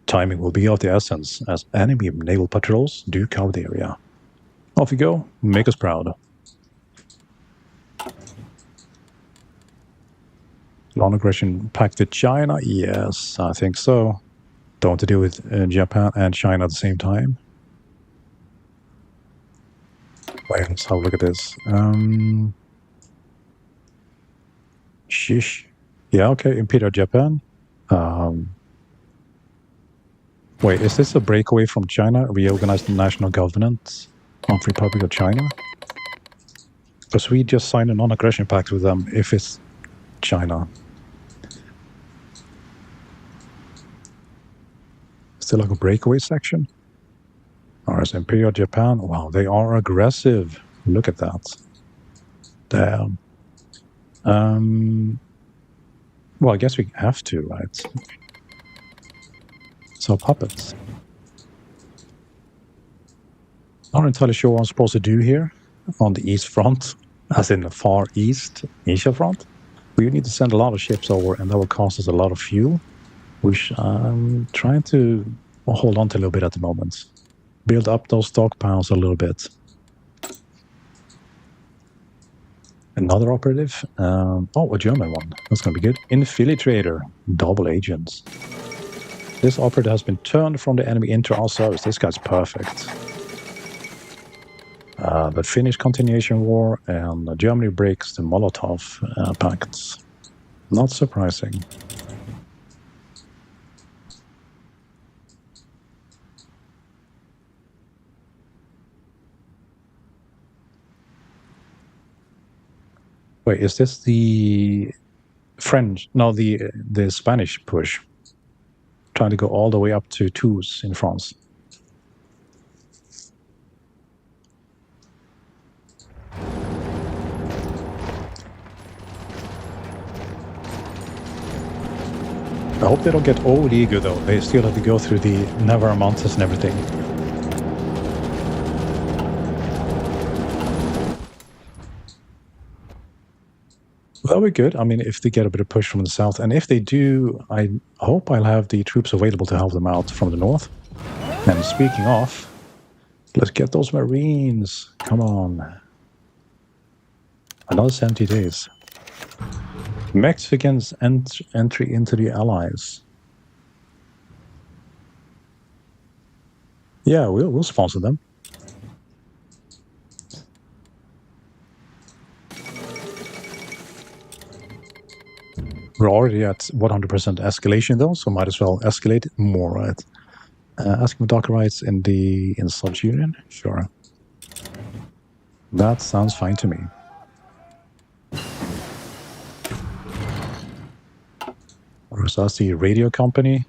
Timing will be of the essence as enemy naval patrols do cover the area. Off you go, make us proud. Non-aggression pact with China? Yes, I think so. Don't want to deal with Japan and China at the same time. Wait, let's have a look at this. Shish. Yeah, okay, Imperial Japan. Wait, is this a breakaway from China? Reorganized the national government of Republic of China? Because we just signed a non-aggression pact with them if it's China. Still like a breakaway section? Or is Imperial Japan? Wow, they are aggressive. Look at that. Damn. Well, I guess we have to, right? So puppets. Not entirely sure what I'm supposed to do here on the east front, as in the far east Asia front. We need to send a lot of ships over, and that will cost us a lot of fuel, which I'm trying to hold on to a little bit at the moment. Build up those stockpiles a little bit. Another operative. A German one. That's going to be good. Infiltrator. Double agents. This operative has been turned from the enemy into our service. This guy's perfect. The Finnish continuation war and Germany breaks the Molotov pacts. Not surprising. Wait, is this the French? No, the Spanish push. Trying to go all the way up to Tours in France. I hope they don't get old eager though. They still have to go through the Navarre Mountains and everything. That'll be good. I mean, if they get a bit of push from the south, and if they do, I hope I'll have the troops available to help them out from the north. And speaking of, let's get those Marines. Come on. Another 70 days. Mexicans entry into the Allies. Yeah, we'll sponsor them. We're already at 100% escalation though, so might as well escalate more, right? Asking for Docker rights in Sub Union? Sure. That sounds fine to me. So that's the radio company.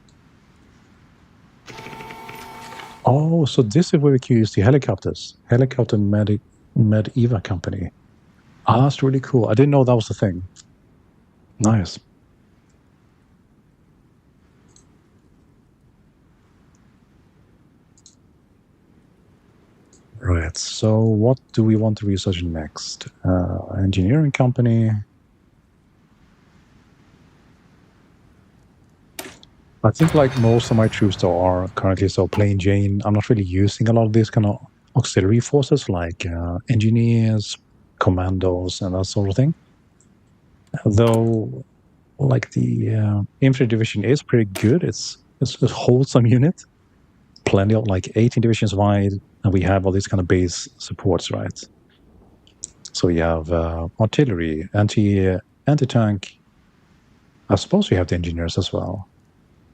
Oh, so this is where we can use the helicopters. Helicopter Med-Eva company. Ah, that's really cool. I didn't know that was the thing. Nice. Right, so what do we want to research next? Engineering company. I think like most of my troops though are currently so plain Jane. I'm not really using a lot of these kind of auxiliary forces like engineers, commandos, and that sort of thing. Though, like the infantry division is pretty good. It's a wholesome unit. plenty of, like 18 divisions wide, and we have all these kind of base supports, right? So you have artillery, anti-tank. I suppose we have the engineers as well.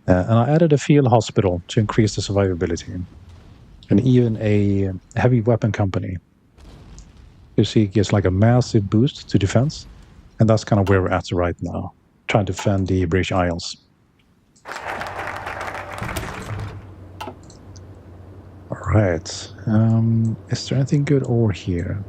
And I added a field hospital to increase the survivability. And even a heavy weapon company. You see, it gets like a massive boost to defense. And that's kind of where we're at right now, trying to defend the British Isles. All right. Is there anything good over here?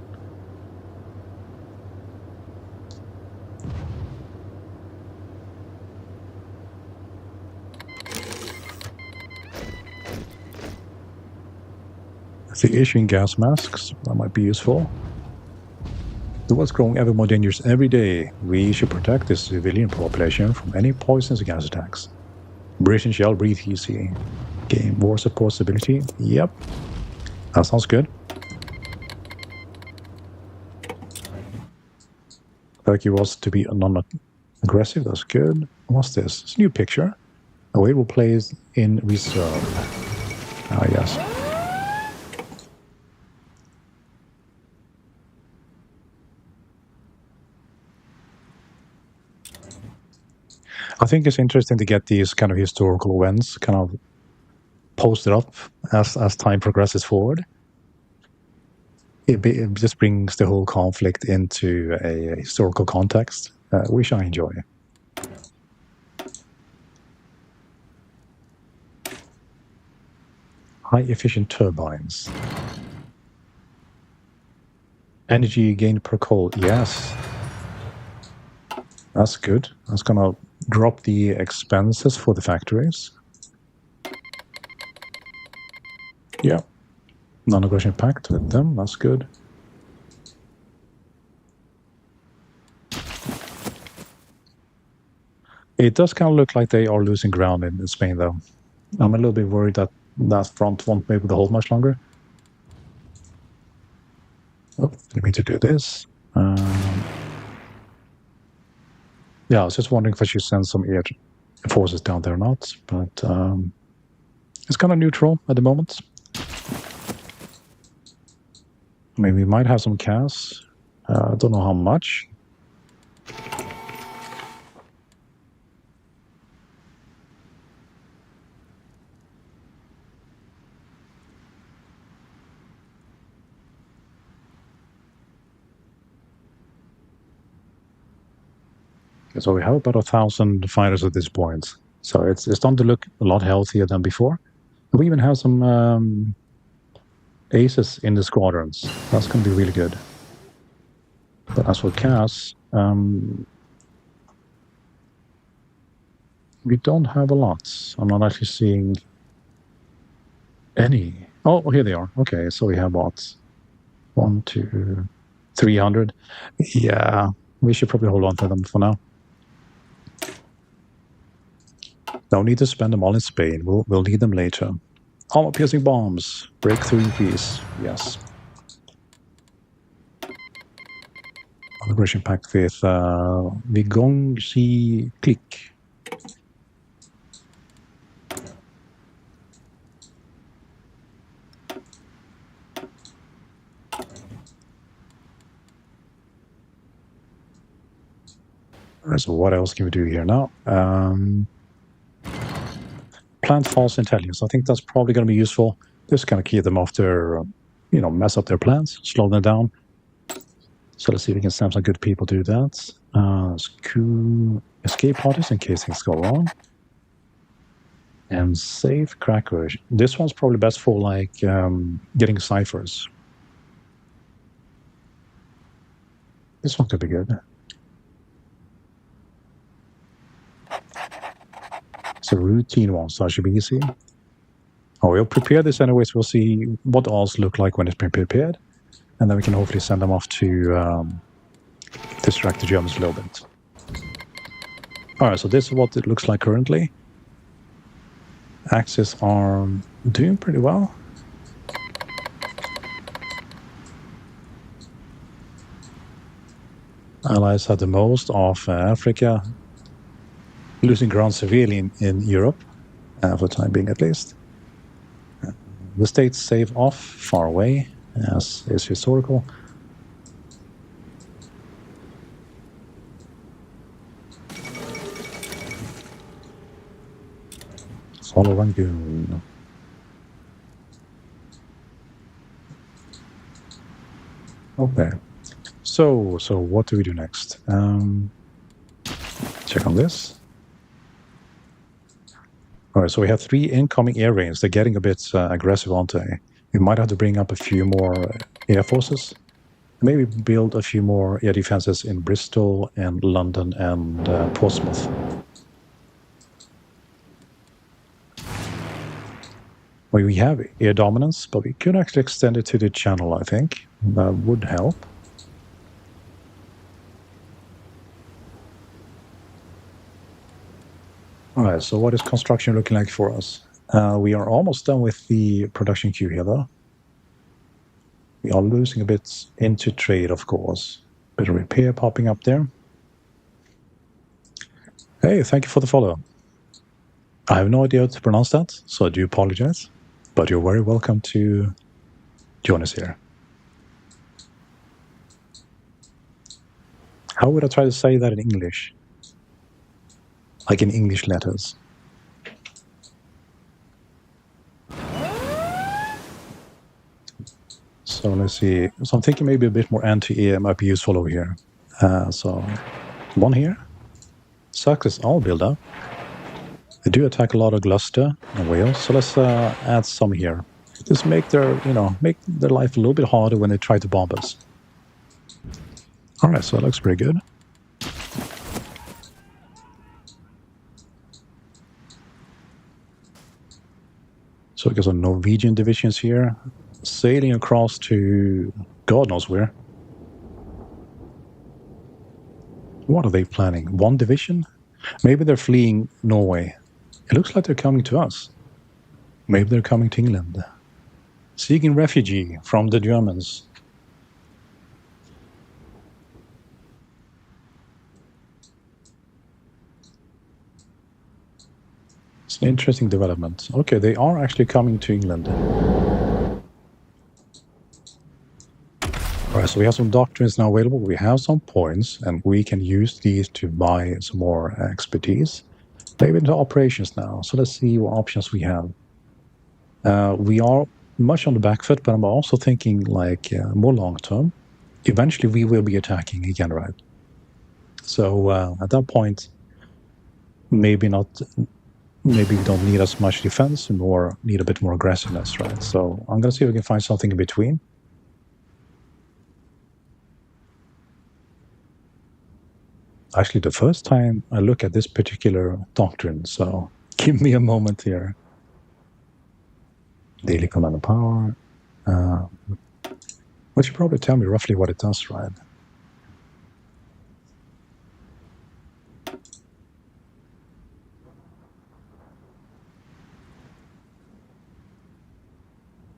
I think issuing gas masks, that might be useful. The world's growing ever more dangerous every day. We should protect the civilian population from any poisonous gas attacks. Britain shall breathe easy. Game war support stability. Yep. That sounds good. Turkey was to be non-aggressive. That's good. What's this? It's a new picture. Oh, it will play in reserve. Ah, yes. I think it's interesting to get these kind of historical events kind of posted up as time progresses forward. It just brings the whole conflict into a historical context, which I enjoy. High efficient turbines. Energy gain per coal, yes. That's good. That's gonna drop the expenses for the factories. Yeah. Non-aggression pact with them, that's good. It does kind of look like they are losing ground in Spain, though. I'm a little bit worried that that front won't be able to hold much longer. Oh, didn't mean to do this. Yeah, I was just wondering if I should send some air forces down there or not, but it's kind of neutral at the moment. I mean, we might have some CAS. I don't know how much. So we have about 1,000 fighters at this point. So it's starting to look a lot healthier than before. We even have some aces in the squadrons. That's going to be really good. But as for CAS, we don't have a lot. I'm not actually seeing any. Oh, here they are. Okay, so we have what? 1, 2, 300. Yeah, we should probably hold on to them for now. Don't need to spend them all in Spain. We'll need them later. Armor-piercing bombs. Breakthrough increase. Yes. Aggression pact with Vigongsi Click. Alright, so what else can we do here now? Plant false intelligence. I think that's probably going to be useful. Just kind of keep them off their, mess up their plans, slow them down. So let's see if we can send some good people to do that. Escape parties in case things go wrong. And save crackers. This one's probably best for like getting ciphers. This one could be good. It's a routine one, so it should be easy. Oh, we'll prepare this anyways. We'll see what alls look like when it's been prepared. And then we can hopefully send them off to distract the Germans a little bit. Alright, so this is what it looks like currently. Axis are doing pretty well. Allies had the most of Africa, losing ground severely in Europe, for the time being at least. The states save off far away, as is historical. Follow Rangoon. Okay. So what do we do next? Check on this. All right, so we have 3 incoming air raids. They're getting a bit aggressive, aren't they? We might have to bring up a few more air forces. Maybe build a few more air defenses in Bristol and London and Portsmouth. Well, we have air dominance, but we could actually extend it to the channel, I think. That would help. All right, so what is construction looking like for us? We are almost done with the production queue here, though. We are losing a bit into trade, of course. Bit of repair popping up there. Hey, thank you for the follow. I have no idea how to pronounce that, so I do apologize. But you're very welcome to join us here. How would I try to say that in English? Like in English letters. So let's see. So I'm thinking maybe a bit more anti-air might be useful over here. So one here. Success all build up. They do attack a lot of Gloucester and Wales, so let's add some here. Just make their, make their life a little bit harder when they try to bomb us. All right, so that looks pretty good. So we got some Norwegian divisions here, sailing across to God knows where. What are they planning? 1 division? Maybe they're fleeing Norway. It looks like they're coming to us. Maybe they're coming to England. Seeking refugee from the Germans. It's an interesting development. Okay, they are actually coming to England. All right, so we have some doctrines now available. We have some points, and we can use these to buy some more expertise. Maybe into operations now. So let's see what options we have. We are much on the back foot, but I'm also thinking like more long term. Eventually, we will be attacking again, right? So at that point, maybe we don't need as much defense, nor need a bit more aggressiveness, right? So I'm going to see if we can find something in between. Actually, the first time I look at this particular doctrine, so give me a moment here. Daily command and power. Which should probably tell me roughly what it does, right?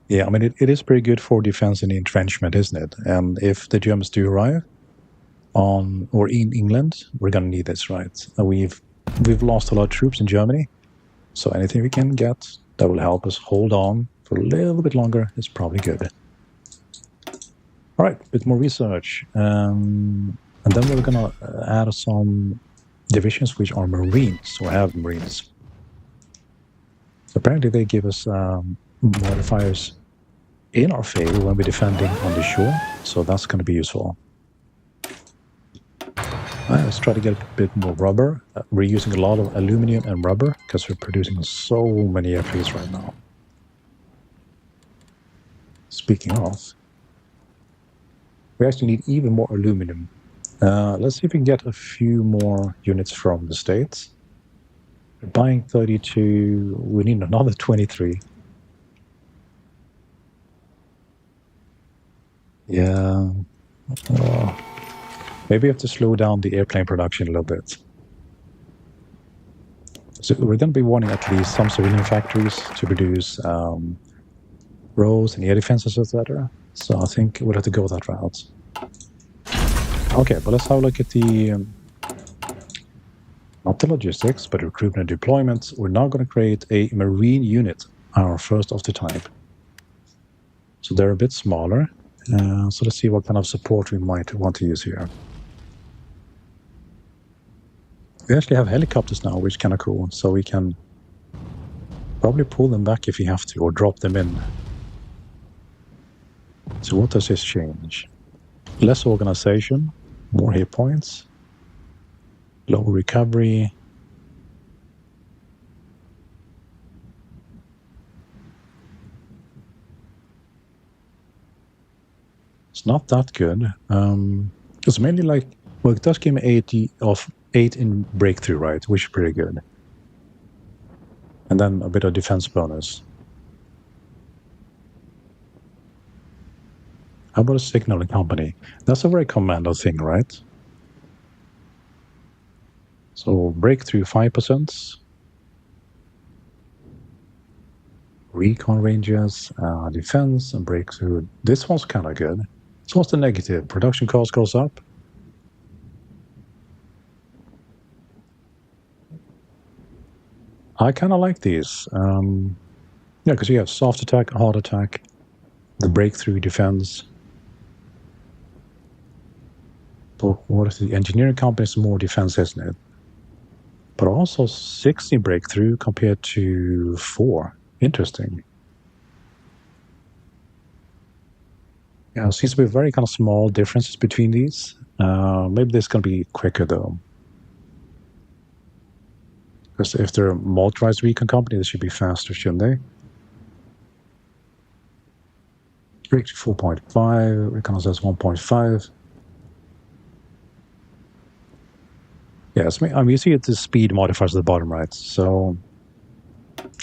Yeah, I mean, it is pretty good for defense and entrenchment, isn't it? And if the Germans do arrive on or in England, we're going to need this, right? We've lost a lot of troops in Germany, so anything we can get that will help us hold on for a little bit longer is probably good. All right, a bit more research. And then we're going to add some divisions which are Marines, or have Marines. Apparently they give us modifiers in our favor when we're defending on the shore, so that's going to be useful. Let's try to get a bit more rubber. We're using a lot of aluminum and rubber because we're producing so many airplanes right now. Speaking of, we actually need even more aluminum. Let's see if we can get a few more units from the States. We're buying 32. We need another 23. Yeah. Oh. Maybe we have to slow down the airplane production a little bit. So we're going to be wanting at least some civilian factories to produce roads and air defenses, etc. So I think we'll have to go that route. Okay, but let's have a look at the not the logistics, but recruitment and deployment. We're now going to create a marine unit, our first of the type. So they're a bit smaller. So let's see what kind of support we might want to use here. We actually have helicopters now, which is kind of cool. So we can probably pull them back if we have to, or drop them in. So what does this change? Less organization, more hit points, lower recovery. It's not that good. It's mainly like, well, it does give me 8 in breakthrough, right? Which is pretty good. And then a bit of defense bonus. How about a signaling company? That's a very commando thing, right? So breakthrough 5%. Recon ranges, defense, and breakthrough. This one's kind of good. So what's the negative? Production cost goes up. I kind of like these. Yeah, because you have soft attack, hard attack, the breakthrough defense. But what is the engineering company? Is more defense, isn't it? But also 60 breakthrough compared to 4. Interesting. Yeah, it seems to be very kind of small differences between these. Maybe this can be quicker though. Because if they're a motorized recon company, they should be faster, shouldn't they? Breakthrough 4.5, reconnaissance 1.5. Yes, I mean, you see the speed modifiers at the bottom right. So,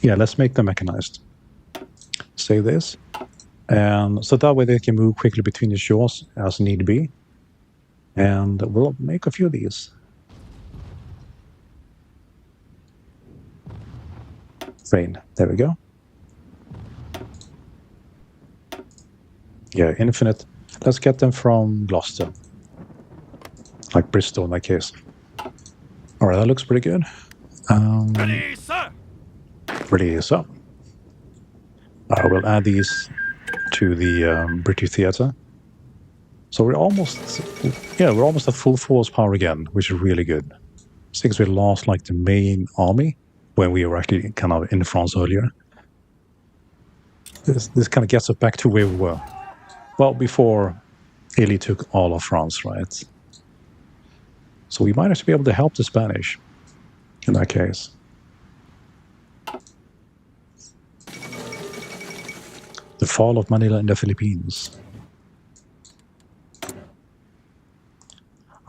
yeah, let's make them mechanized. Save this. And so that way they can move quickly between the shores as need be. And we'll make a few of these. Rain. There we go. Yeah, infinite. Let's get them from Gloucester. Like Bristol in that case. All right, that looks pretty good. Ready, sir. Ready, sir. I will add these to the British Theatre. So we're almost at full force power again, which is really good. Since we lost like the main army when we were actually kind of in France earlier. This kind of gets us back to where we were. Well, before Italy took all of France, right? So we might actually be able to help the Spanish in that case. The fall of Manila in the Philippines.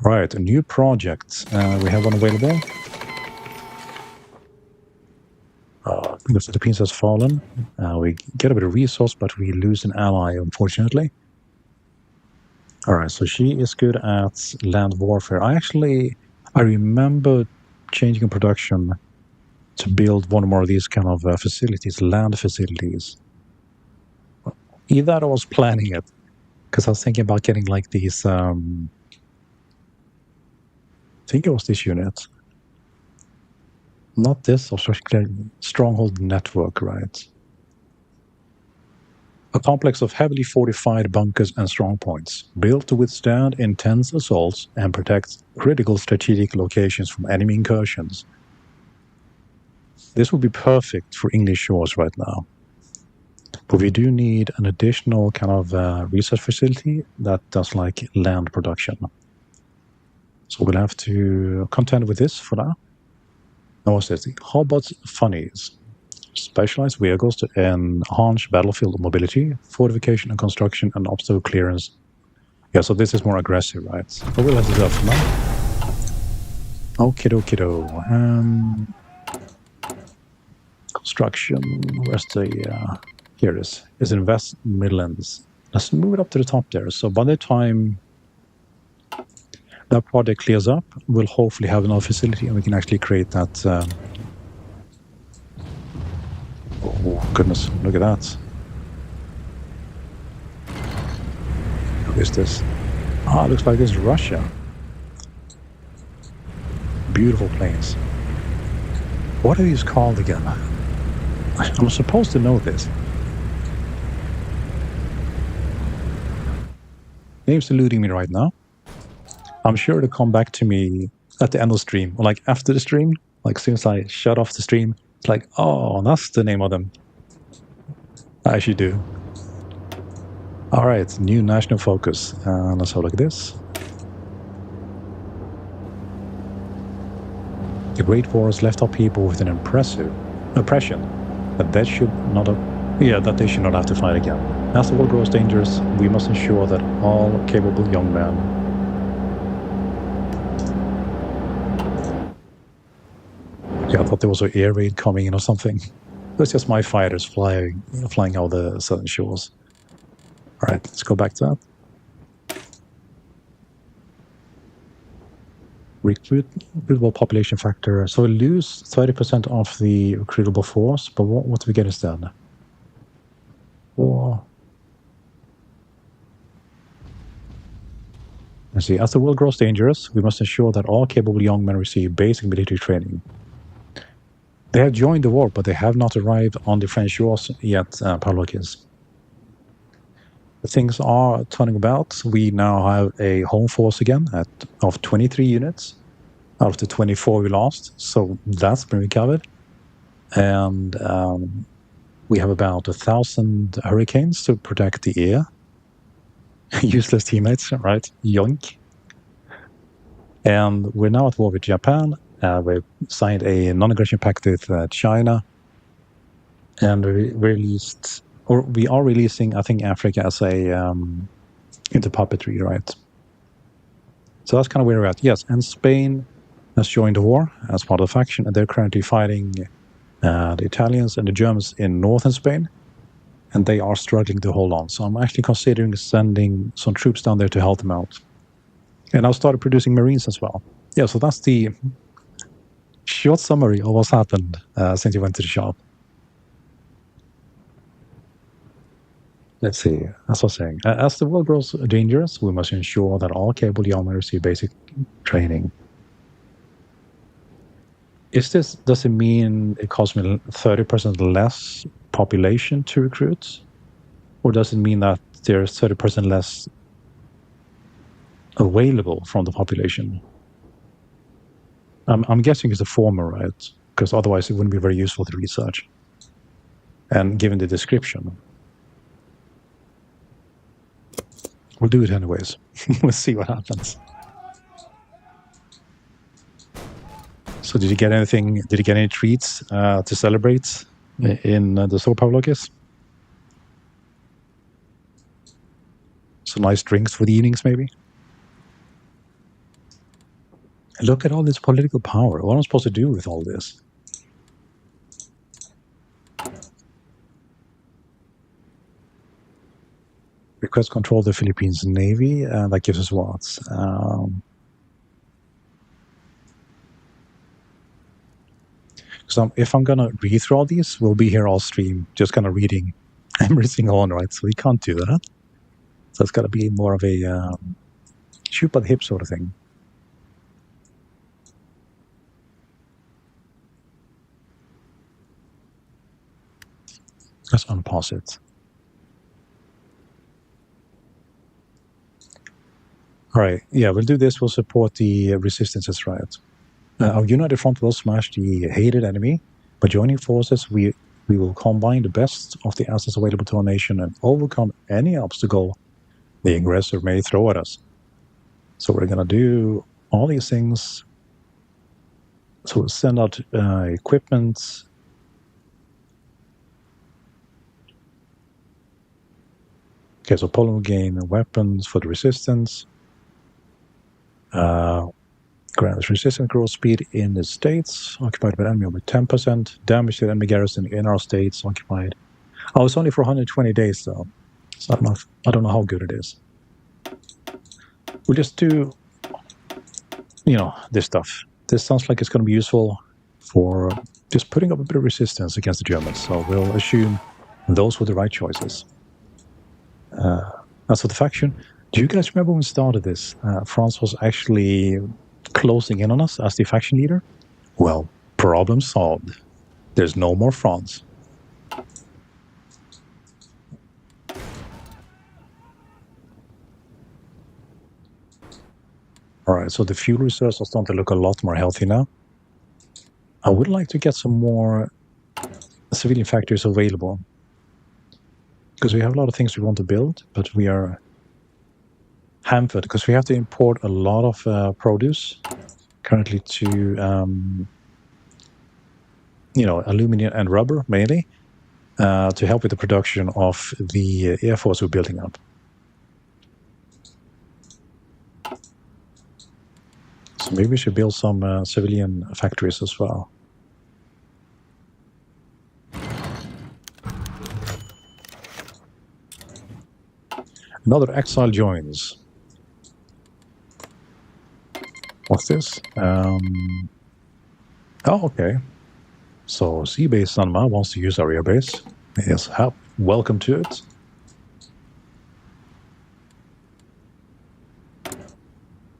Right, a new project. We have one available. The Philippines has fallen. We get a bit of resource, but we lose an ally, unfortunately. All right, so she is good at land warfare. I remember changing production to build one more of these kind of facilities, land facilities. Either I was planning it, because I was thinking about getting like these, I think it was this unit. Not this, or stronghold network, right? A complex of heavily fortified bunkers and strong points, built to withstand intense assaults and protect critical strategic locations from enemy incursions. This would be perfect for English shores right now. But we do need an additional kind of research facility that does like land production. So we'll have to contend with this for now. Now what's this? Hobart Funnies. Specialized vehicles to enhance battlefield mobility, fortification and construction, and obstacle clearance. Yeah, so this is more aggressive, right? But we'll have to do that for now. Okie. Construction. Where's the... here it is. It's in West Midlands. Let's move it up to the top there. So by the time that project clears up, we'll hopefully have another facility and we can actually create that... Oh, goodness, look at that. Who is this? Ah, looks like this is Russia. Beautiful planes. What are these called again? I'm supposed to know this. Name's eluding me right now. I'm sure to come back to me at the end of the stream, or like after the stream, like as soon as I shut off the stream, it's like, oh, that's the name of them. I should do. All right, new national focus. Let's have a look at this. The Great Wars left our people with an impressive oppression that they should not have to fight again. As the world grows dangerous, we must ensure that all capable young men I thought there was an air raid coming in or something. It was just my fighters flying out the southern shores. All right, let's go back to that. Recruitable population factor. So we lose 30% of the recruitable force, but what do we get instead? Or let's see. As the world grows dangerous, we must ensure that all capable young men receive basic military training. They have joined the war, but they have not arrived on the French shores yet, Parlokis. Things are turning about. We now have a home force again of 23 units out of the 24 we lost. So that's been recovered. And we have about 1,000 hurricanes to protect the air. Useless teammates, right? Yoink. And we're now at war with Japan. We've signed a non-aggression pact with China. And we are releasing, I think, Africa as a into puppetry, right? So that's kind of where we're at. Yes, and Spain has joined the war as part of the faction, and they're currently fighting the Italians and the Germans in northern Spain, and they are struggling to hold on. So I'm actually considering sending some troops down there to help them out. And I've started producing Marines as well. Yeah, so that's the short summary of what's happened since you went to the shop. Let's see, as I was saying, as the world grows dangerous, we must ensure that all capable young men receive basic training. Does it mean it costs me 30% less population to recruit? Or does it mean that there's 30% less available from the population? I'm guessing it's the former, right? Because otherwise it wouldn't be very useful to research. And given the description. We'll do it anyways. We'll see what happens. So did you get anything? Did you get any treats to celebrate in the store, Pavlokis? Some nice drinks for the evenings, maybe? Look at all this political power. What am I supposed to do with all this? Request control of the Philippines Navy. That gives us what? So if I'm going to read through all these, we'll be here all stream, just kind of reading everything on, right? So we can't do that. So it's got to be more of a shoot by the hip sort of thing. Let's unpause it. All right. Yeah, we'll do this. We'll support the resistances, right? Our united front will smash the hated enemy. By joining forces, we will combine the best of the assets available to our nation and overcome any obstacle the aggressor may throw at us. So we're going to do all these things. So we'll send out equipment. Okay, so Poland will gain weapons for the resistance. Grants resistance growth speed in the states occupied by the enemy over 10%. Damage to the enemy garrison in our states occupied. Oh, it's only for 120 days though. So I don't know how good it is. We'll just do, this stuff. This sounds like it's going to be useful for just putting up a bit of resistance against the Germans. So we'll assume those were the right choices. As for the faction, do you guys remember when we started this? France was actually closing in on us as the faction leader? Well, problem solved. There's no more France. All right, so the fuel reserves are starting to look a lot more healthy now. I would like to get some more civilian factories available, because we have a lot of things we want to build, but we are hampered because we have to import a lot of produce currently to, aluminum and rubber mainly, to help with the production of the Air Force we're building up. So maybe we should build some civilian factories as well. Another exile joins. What's this? Oh, okay. So Sea Base Sanma wants to use our air base. Yes, welcome to it.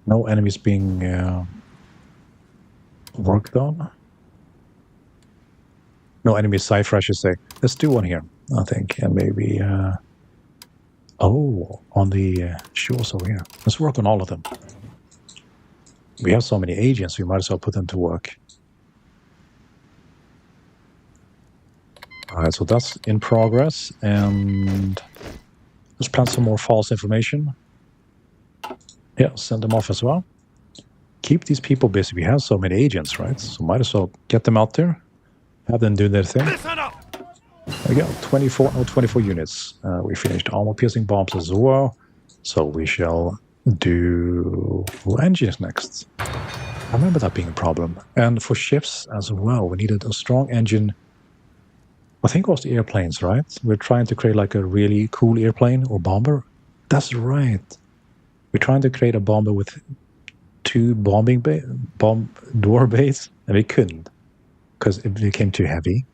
No enemies being worked on. No enemy cipher, I should say. Let's do one here, I think. And maybe... on the shores over here. Let's work on all of them. We have so many agents, we might as well put them to work. All right, so that's in progress. And let's plant some more false information. Yeah, send them off as well. Keep these people busy. We have so many agents, right? So might as well get them out there. Have them do their thing. Listen up. There we go, 24 units. We finished armor-piercing bombs as well. So we shall do engines next. I remember that being a problem. And for ships as well, we needed a strong engine. I think it was the airplanes, right? We're trying to create like a really cool airplane or bomber. That's right. We're trying to create a bomber with 2 bomb door bays, and we couldn't because it became too heavy.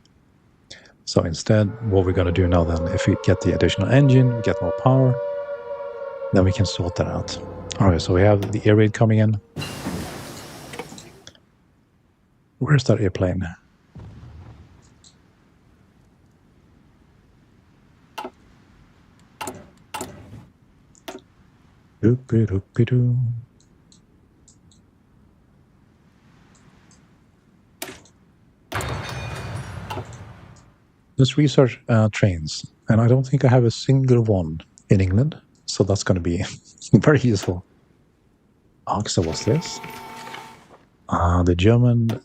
So instead, what we're going to do now then, if we get the additional engine, we get more power, then we can sort that out. All right, so we have the air raid coming in. Where's that airplane? Doop-a-doop-a-doo. Let's research trains. And I don't think I have a single one in England. So that's going to be very useful. So what's this? The German...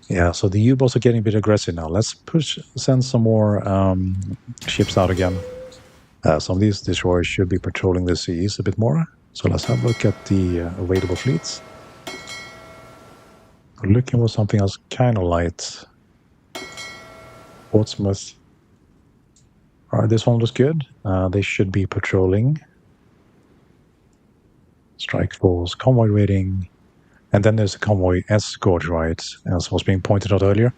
Yeah, so the U-boats are getting a bit aggressive now. Let's send some more ships out again. Some of these destroyers should be patrolling the seas a bit more. So let's have a look at the available fleets. We're looking for something else kind of light. Portsmouth. All right, this one looks good. They should be patrolling. Strike force, convoy rating. And then there's a convoy escort, right, as was being pointed out earlier.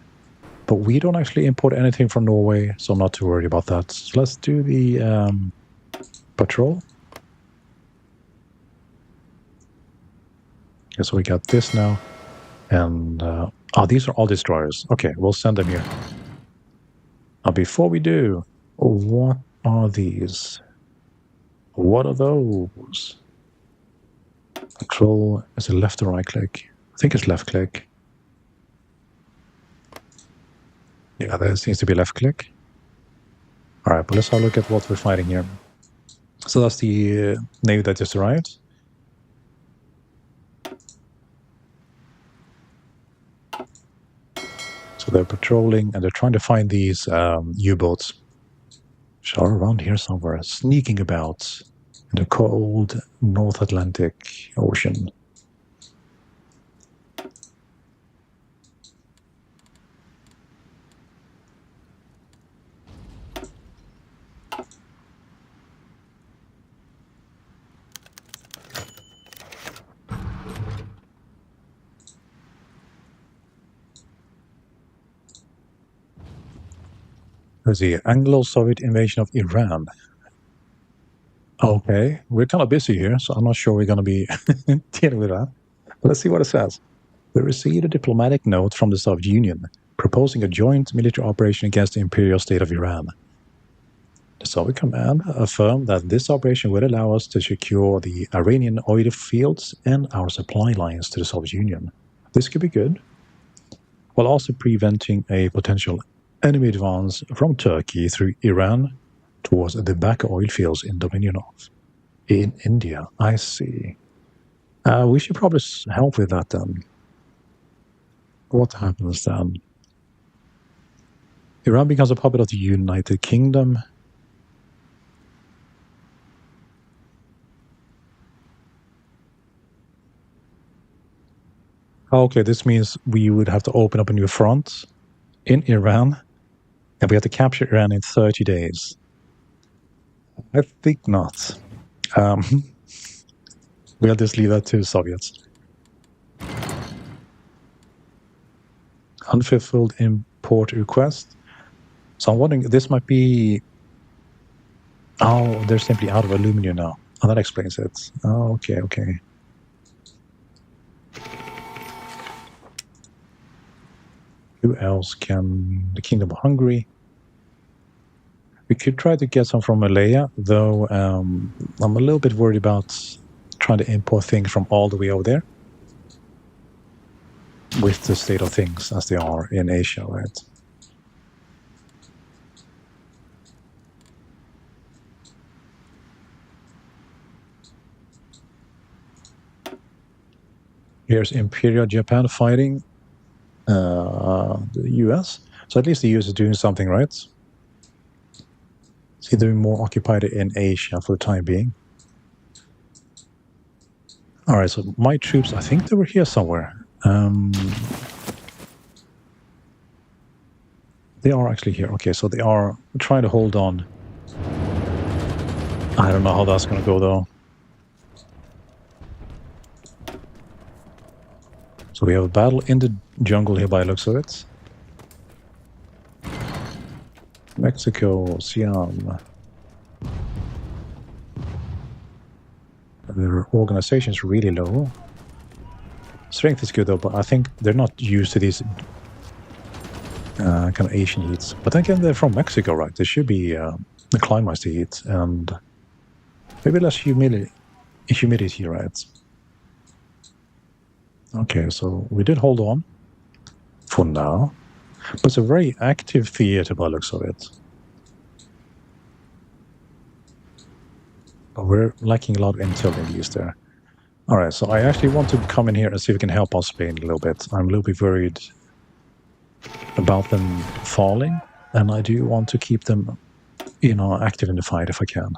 But we don't actually import anything from Norway, so I'm not too worried about that. So let's do the patrol. Okay, so we got this now. And, these are all destroyers. Okay, we'll send them here. Now, before we do, what are these? What are those? Control, is it left or right click? I think it's left click. Yeah, there seems to be left click. All right, but let's have a look at what we're fighting here. So that's the navy that just arrived. So they're patrolling and they're trying to find these U-boats, which are around here somewhere, sneaking about in the cold North Atlantic Ocean. There's the Anglo-Soviet invasion of Iran. Okay, we're kind of busy here, so I'm not sure we're going to be dealing with that. But let's see what it says. We received a diplomatic note from the Soviet Union proposing a joint military operation against the imperial state of Iran. The Soviet command affirmed that this operation would allow us to secure the Iranian oil fields and our supply lines to the Soviet Union. This could be good, while also preventing a potential enemy advance from Turkey through Iran towards the Baku oil fields in Dominion of. In India, I see. We should probably help with that then. What happens then? Iran becomes a puppet of the United Kingdom. Okay, this means we would have to open up a new front in Iran, and we have to capture Iran in 30 days. I think not. We'll just leave that to Soviets. Unfulfilled import request. So I'm wondering, this might be... Oh, they're simply out of aluminum now. Oh, that explains it. Oh, okay. Who else can... The Kingdom of Hungary. We could try to get some from Malaya, though I'm a little bit worried about trying to import things from all the way over there. With the state of things as they are in Asia, right? Here's Imperial Japan fighting the US. So at least the US is doing something, right? It's either more occupied in Asia for the time being. All right, so my troops, I think they were here somewhere. They are actually here. Okay, so they are trying to hold on. I don't know how that's going to go, though. So we have a battle in the jungle here by the looks of it. Mexico, Siam. Their organization is really low. Strength is good, though, but I think they're not used to these kind of Asian heats. But then again, they're from Mexico, right? There should be climatized heat and maybe less humidity, right? Okay, so we did hold on for now. But it's a very active theater by the looks of it. But we're lacking a lot of intel in use there. All right, so I actually want to come in here and see if we can help out Spain a little bit. I'm a little bit worried about them falling, and I do want to keep them, active in the fight if I can.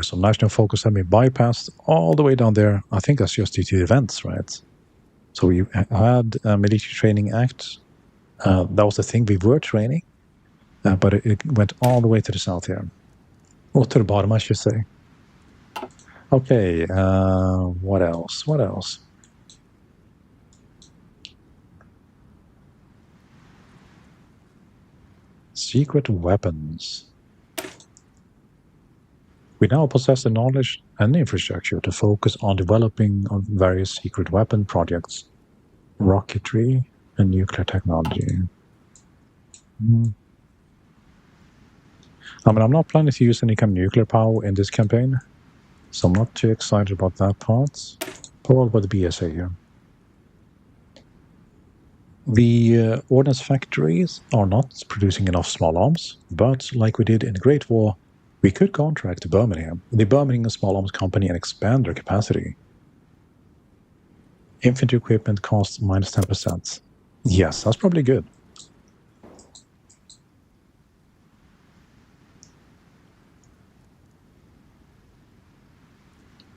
So national focus had been bypassed all the way down there. I think that's just due to events, right? So we had a Military Training Act. That was the thing we were training, but it went all the way to the south here. Or to the bottom, I should say. Okay, what else? Secret weapons. We now possess the knowledge and infrastructure to focus on developing various secret weapon projects, rocketry, and nuclear technology. I mean, I'm not planning to use any kind of nuclear power in this campaign, so I'm not too excited about that part. But what about the BSA here? The ordnance factories are not producing enough small arms, but like we did in the Great War, we could contract Birmingham, the Birmingham Small Arms Company, and expand their capacity. Infantry equipment costs minus 10%. Yes, that's probably good.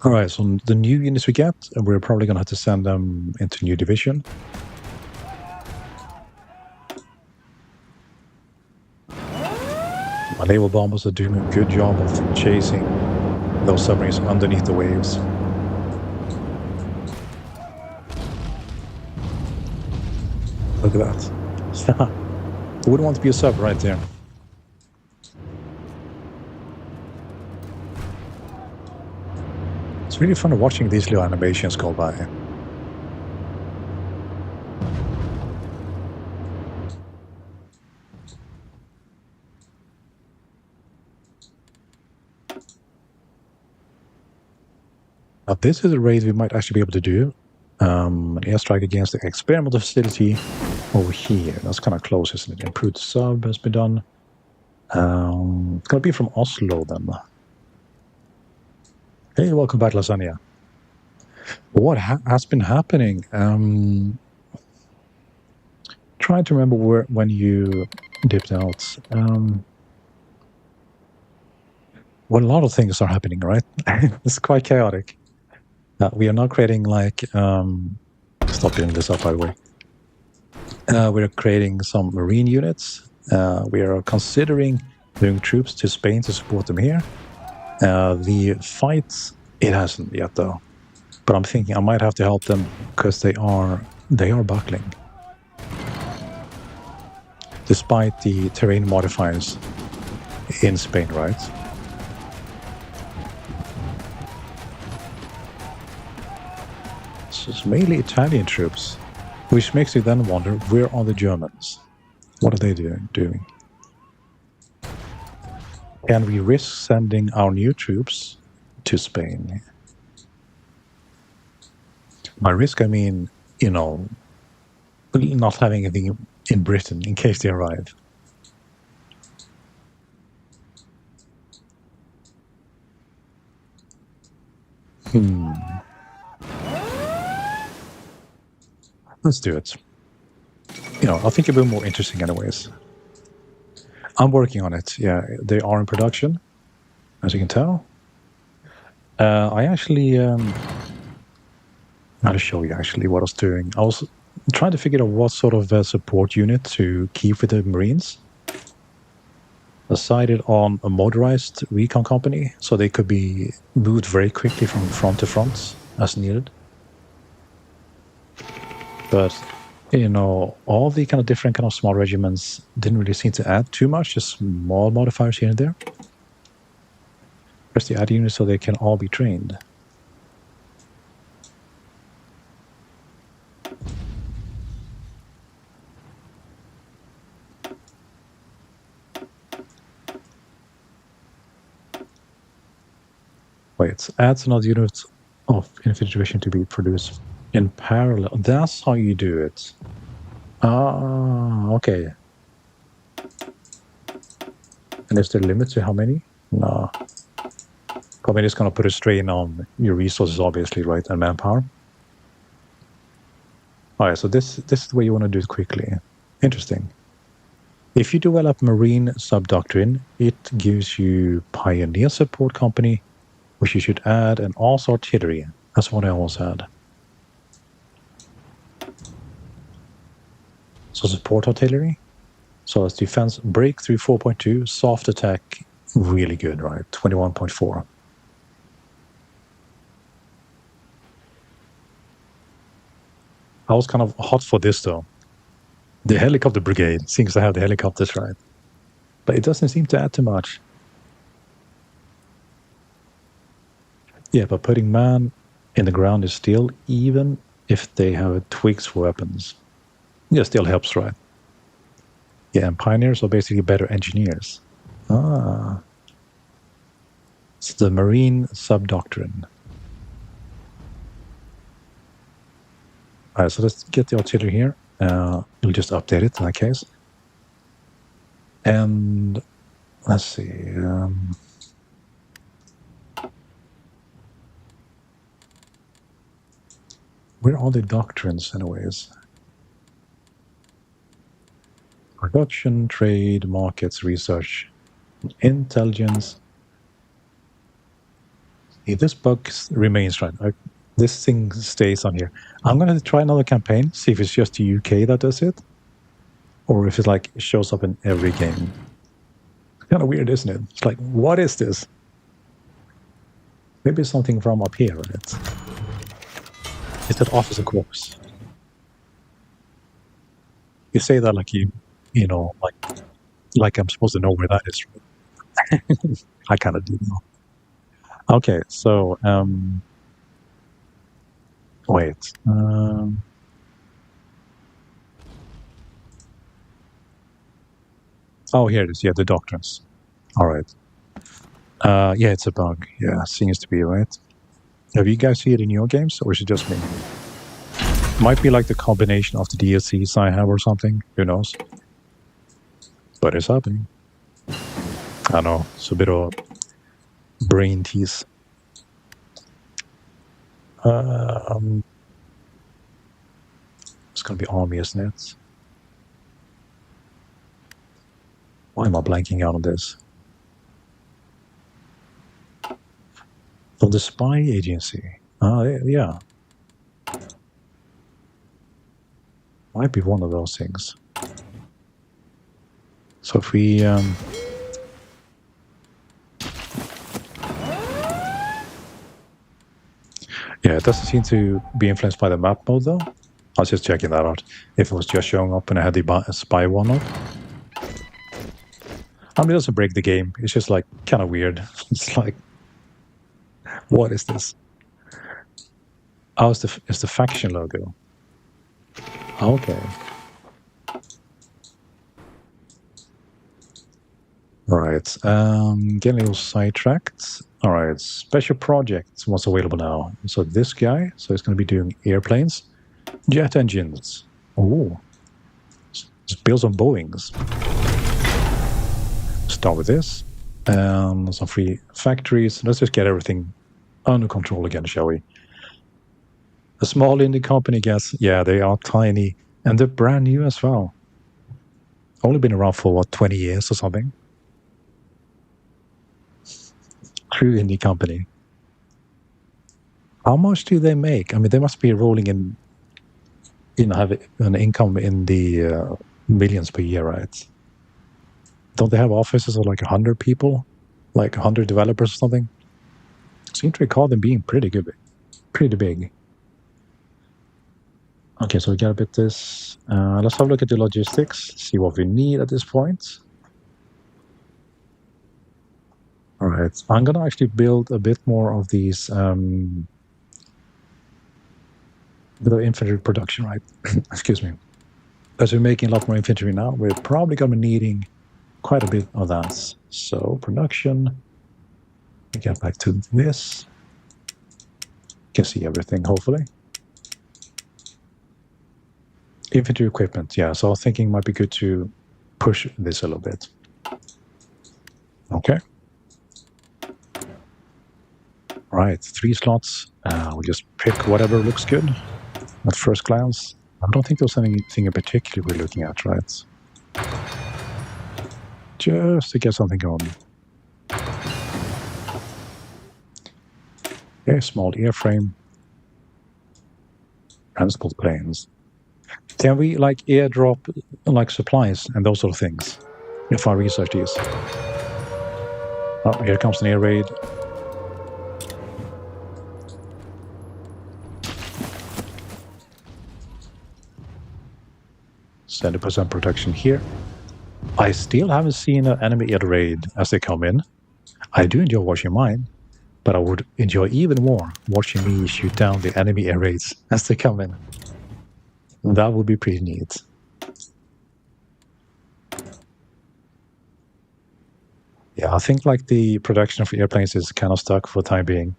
All right, so the new units we get, we're probably going to have to send them into new division. My naval bombers are doing a good job of chasing those submarines underneath the waves. Look at that. Who wouldn't want to be a sub right there? It's really fun watching these little animations go by. Now, this is a raid we might actually be able to do. An airstrike against the experimental facility over here. That's kind of close, isn't it? Improved sub has been done. It's going to be from Oslo then. Hey, welcome back, Lasagna. What has been happening? Trying to remember when you dipped out. Well, a lot of things are happening, right? It's quite chaotic. We are now creating like... stop doing this up, by the way. We're creating some marine units. We are considering doing troops to Spain to support them here. The fights, it hasn't yet though. But I'm thinking I might have to help them because they are buckling. Despite the terrain modifiers in Spain, right? So it's mainly Italian troops, which makes you then wonder, where are the Germans? What are they doing? Can we risk sending our new troops to Spain? By risk, I mean, you know, not having anything in Britain in case they arrive. Let's do it. You know, I think it'll be more interesting anyways. I'm working on it. Yeah, they are in production, as you can tell. I actually... I'll show you actually what I was doing. I was trying to figure out what sort of support unit to keep with the Marines. I decided on a motorized recon company, so they could be moved very quickly from front to front as needed. But, you know, all the kind of different kind of small regiments didn't really seem to add too much, just small modifiers here and there. Press the add unit so they can all be trained. Wait, adds another unit of infiltration to be produced in parallel. That's how you do it. Ah, okay. And is there a limit to how many? No. I mean, it's going to put a strain on your resources, obviously, right? And manpower. All right, so this is the way you want to do it quickly. Interesting. If you develop Marine Sub-Doctrine, it gives you Pioneer Support Company, which you should add, and also Artillery. That's what I always had. So support artillery. So it's defense breakthrough 4.2, soft attack really good, right? 21.4. I was kind of hot for this though. The helicopter brigade seems to have the helicopters, right? But it doesn't seem to add too much. Yeah, but putting man in the ground is still, even if they have twigs for weapons. Yeah, still helps, right? Yeah, and pioneers are basically better engineers. Ah. It's the Marine Sub-Doctrine. All right, so let's get the artillery here. We'll just update it in that case. And let's see. Where are the doctrines, anyways? Production, trade, markets, research, intelligence. If this bug remains, right? This thing stays on here. I'm going to try another campaign, see if it's just the UK that does it, or if it like shows up in every game. It's kind of weird, isn't it? It's like, what is this? Maybe it's something from up here, right? It's that officer corpse. You say that like you know, like I'm supposed to know where that is. Right? I kind of do know. Okay, so Wait. Oh, here it is. Yeah, the doctrines. All right. Yeah, it's a bug. Yeah, seems to be, right? Have you guys seen it in your games, or is it just me? Might be like the combination of the DLCs I have or something. Who knows? But it's happening. I know. It's a bit of brain tease. It's going to be army, isn't it? Why am I blanking out on this? From the spy agency. Yeah. Might be one of those things. So if we... yeah, it doesn't seem to be influenced by the map mode, though. I was just checking that out. If it was just showing up and I had the spy one up. I mean, it doesn't break the game. It's just, like, kind of weird. It's like... What is this? Oh, it's the faction logo. Okay. Alright, getting a little sidetracked. Alright, special projects, what's available now? So this guy, so he's going to be doing airplanes. Jet engines. Oh. It's built on Boeings. Start with this. Some free factories. Let's just get everything under control again, shall we? A small indie company, guess. Yeah, they are tiny. And they're brand new as well. Only been around for, what, 20 years or something? True indie company. How much do they make? I mean, they must be rolling in have an income in the millions per year, right? Don't they have offices of like 100 people? Like 100 developers or something? Seem to recall them being pretty good. Pretty big. Okay, so we got a bit this. Let's have a look at the logistics. See what we need at this point. All right, I'm going to actually build a bit more of these bit of infantry production, right? Excuse me. As we're making a lot more infantry now, we're probably going to be needing quite a bit of that. So production, we get back to this. You can see everything, hopefully. Infantry equipment, yeah. So I was thinking it might be good to push this a little bit. Okay. Right, 3 slots. We'll just pick whatever looks good at first glance. I don't think there's anything in particular we're looking at, right? Just to get something going. Okay, small airframe. Transport planes. Can we, like, airdrop, like, supplies and those sort of things? If I research these. Oh, here comes an air raid. %% protection here. I still haven't seen an enemy air raid as they come in. I do enjoy watching mine, but I would enjoy even more watching me shoot down the enemy air raids as they come in. That would be pretty neat. Yeah, I think like the production of airplanes is kind of stuck for the time being.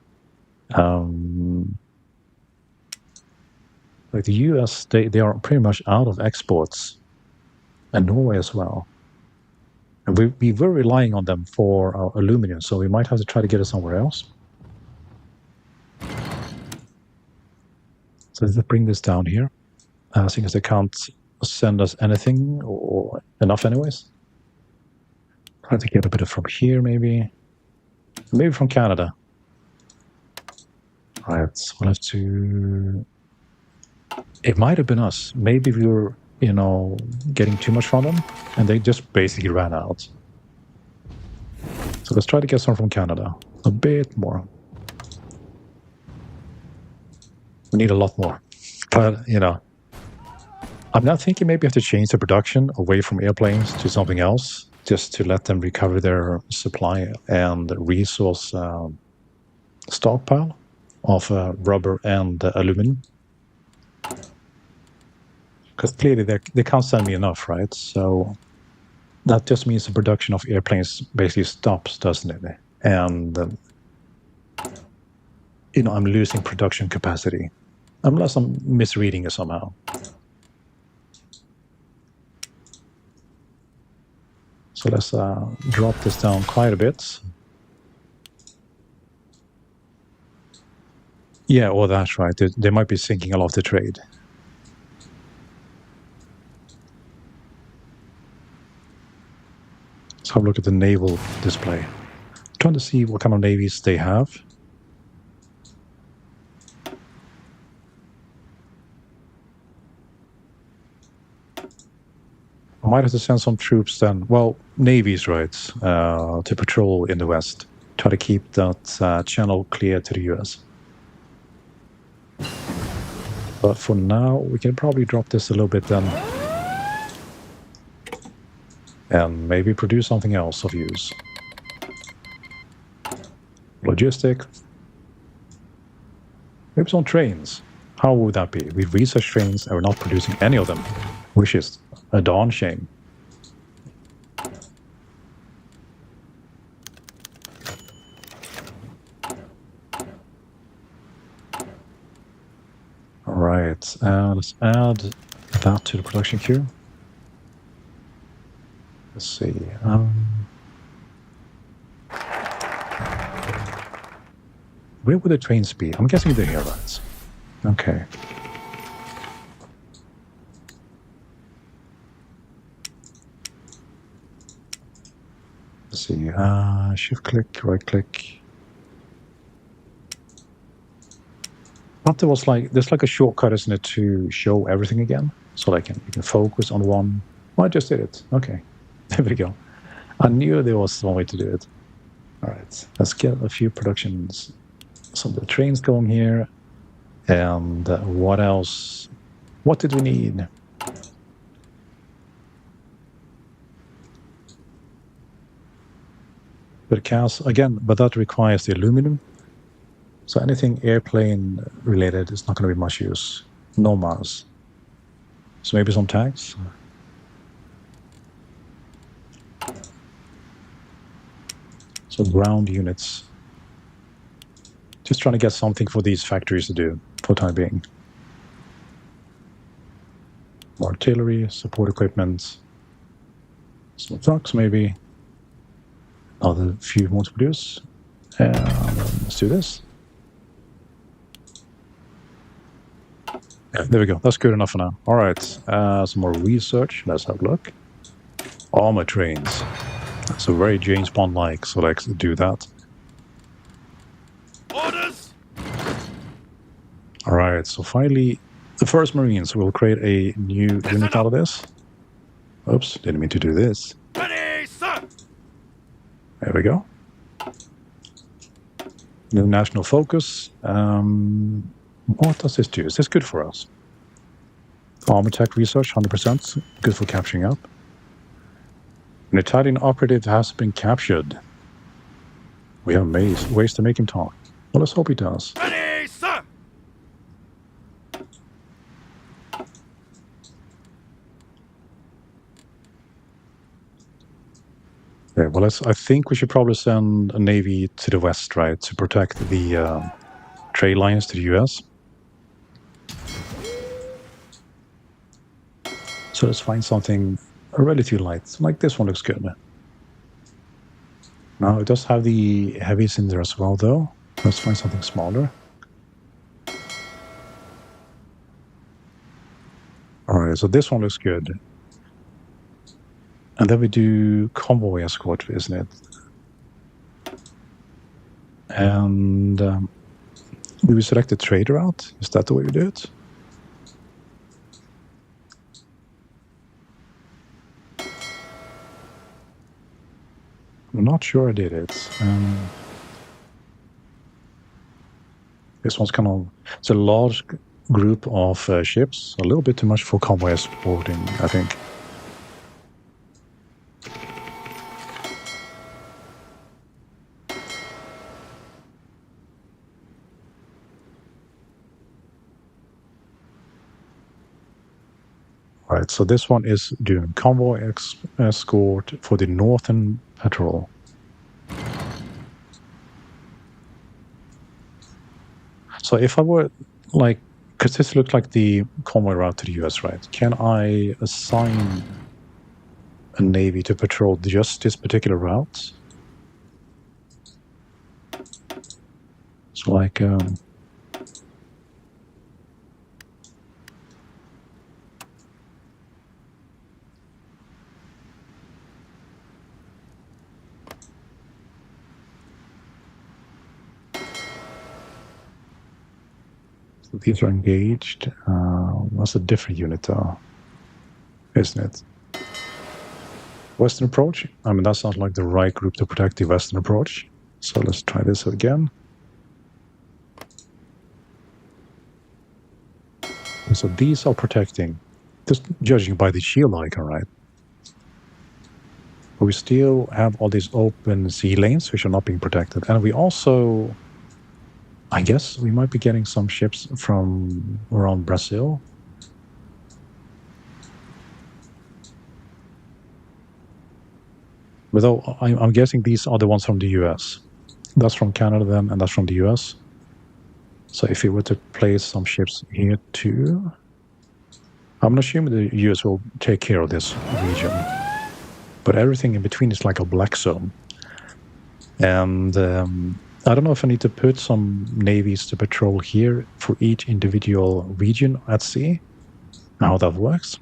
Like the US, they are pretty much out of exports, and Norway as well. And we were relying on them for our aluminum, so we might have to try to get it somewhere else. So let's bring this down here. Seeing as they can't send us anything, or enough anyways. Try to get a bit of from here, maybe. Maybe from Canada. Right, we'll have to... It might have been us. Maybe we were, getting too much from them, and they just basically ran out. So let's try to get some from Canada. A bit more. We need a lot more. But, I'm not thinking maybe we have to change the production away from airplanes to something else, just to let them recover their supply and resource stockpile of rubber and aluminum. Because clearly they can't send me enough, right? So that just means the production of airplanes basically stops, doesn't it? And I'm losing production capacity unless I'm misreading it somehow. So let's drop this down quite a bit. Yeah, well, that's right. They might be sinking a lot of the trade. Let's have a look at the naval display. I'm trying to see what kind of navies they have. I might have to send some troops then. Well, navies, right, to patrol in the west. Try to keep that channel clear to the US. But for now, we can probably drop this a little bit then. And maybe produce something else of use. Logistic. Maybe some trains. How would that be? We research trains and we're not producing any of them, which is a darn shame. All right, let's add that to the production queue. Let's see. Where would the trains be? I'm guessing they're here, right? Okay. Let's see. Shift click, right click. But there's like a shortcut, isn't it, to show everything again? So you can focus on one. Well, I just did it. Okay. There we go. I knew there was one way to do it. All right. Let's get a few productions. Some of the trains going here. And what else? What did we need? But cast again, but that requires the aluminum. So anything airplane related is not going to be much use. No Mars. So maybe some tanks. So ground units. Just trying to get something for these factories to do for the time being. More artillery, support equipment, some trucks maybe. Another few more to produce. And let's do this. Yeah, there we go. That's good enough for now. All right. Some more research. Let's have a look. Armor trains. So very James Bond-like. So let's do that. Orders! All right. So finally, the first Marines will create a new unit out of this. Oops. Didn't mean to do this. Ready, sir! There we go. New national focus. What does this do? Is this good for us? Armor tech research, 100%. Good for capturing up. An Italian operative has been captured. We have ways to make him talk. Well, let's hope he does. Ready, sir! Okay, well, I think we should probably send a navy to the west, right, to protect the trade lines to the US. So let's find something relatively light. Like this one looks good. Now, it does have the heavies in there as well, though. Let's find something smaller. All right, so this one looks good. And then we do convoy escort, isn't it? And do we select the trade route? Is that the way we do it? I'm not sure I did it. This one's kind of... It's a large group of ships. A little bit too much for convoy escorting, I think. Right, so this one is doing convoy escort for the Northern Patrol. So if I were like, because this looks like the convoy route to the US, right? Can I assign a navy to patrol just this particular route? So like, these are engaged. That's a different unit, isn't it? Western approach. I mean, that sounds like the right group to protect the Western approach. So let's try this again. And so these are protecting, just judging by the shield icon, right? But we still have all these open sea lanes which are not being protected. And we also, I guess, we might be getting some ships from around Brazil. But though I'm guessing these are the ones from the US. That's from Canada then, and that's from the US. So if we were to place some ships here too, I'm assuming the US will take care of this region. But everything in between is like a black zone. And I don't know if I need to put some navies to patrol here for each individual region at sea, how that works.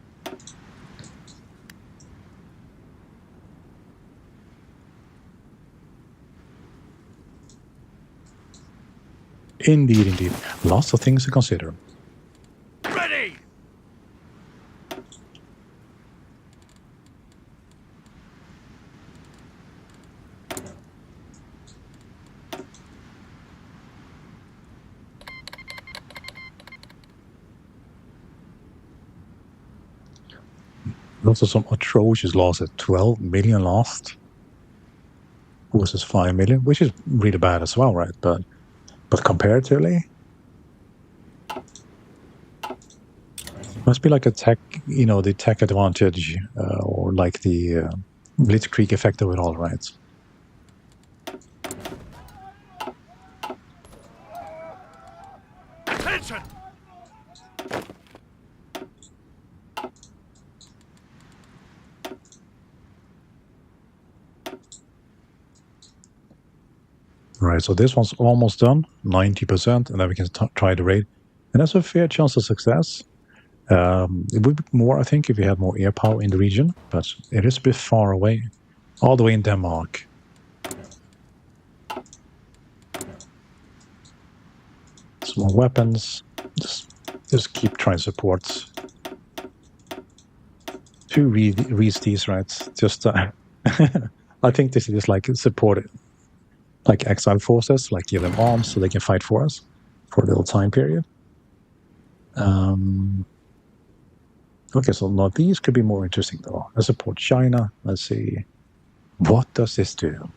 Indeed, indeed. Lots of things to consider. Ready! Also some atrocious loss at 12 million lost versus 5 million, which is really bad as well, right? But comparatively, must be like a tech, the tech advantage or like the blitzkrieg effect of it all, right? Attention! Right, so this one's almost done, 90%, and then we can try the raid. And that's a fair chance of success. It would be more, I think, if we had more air power in the region, but it is a bit far away, all the way in Denmark. Some more weapons. Just keep trying support. 2 reads these, right? Just, I think this is like support, like exile forces, like give them arms so they can fight for us for a little time period. Okay, so now these could be more interesting though. I support China. Let's see. What does this do?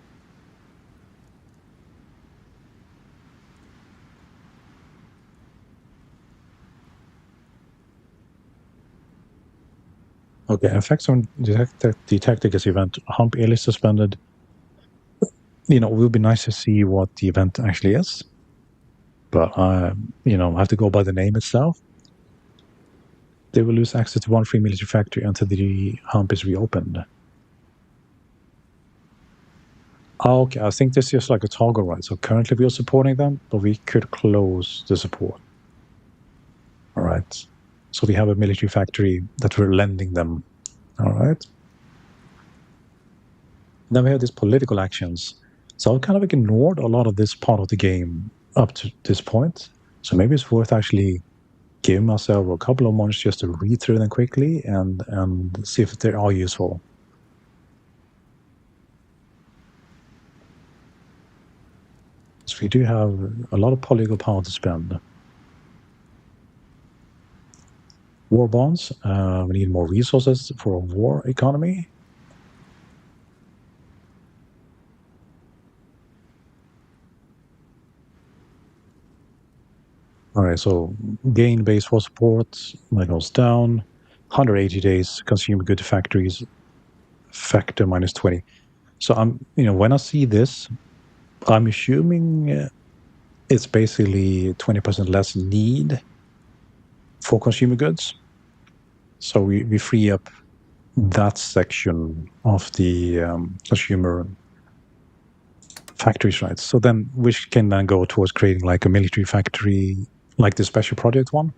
Okay, effects on detected as event. Hump is suspended. It will be nice to see what the event actually is. But, I have to go by the name itself. They will lose access to one free military factory until the hump is reopened. Okay, I think this is like a toggle, right? So currently we are supporting them, but we could close the support. All right. So we have a military factory that we're lending them. All right. Then we have these political actions. So I've kind of ignored a lot of this part of the game up to this point. So maybe it's worth actually giving myself a couple of months just to read through them quickly and see if they are useful. So we do have a lot of political power to spend. War bonds. We need more resources for a war economy. All right, so gain base for support, that goes down. 180 days consumer good factories factor minus 20. So when I see this, I'm assuming it's basically 20% less need for consumer goods. So we free up that section of the consumer factories, right? So then which can then go towards creating like a military factory, like the special project one,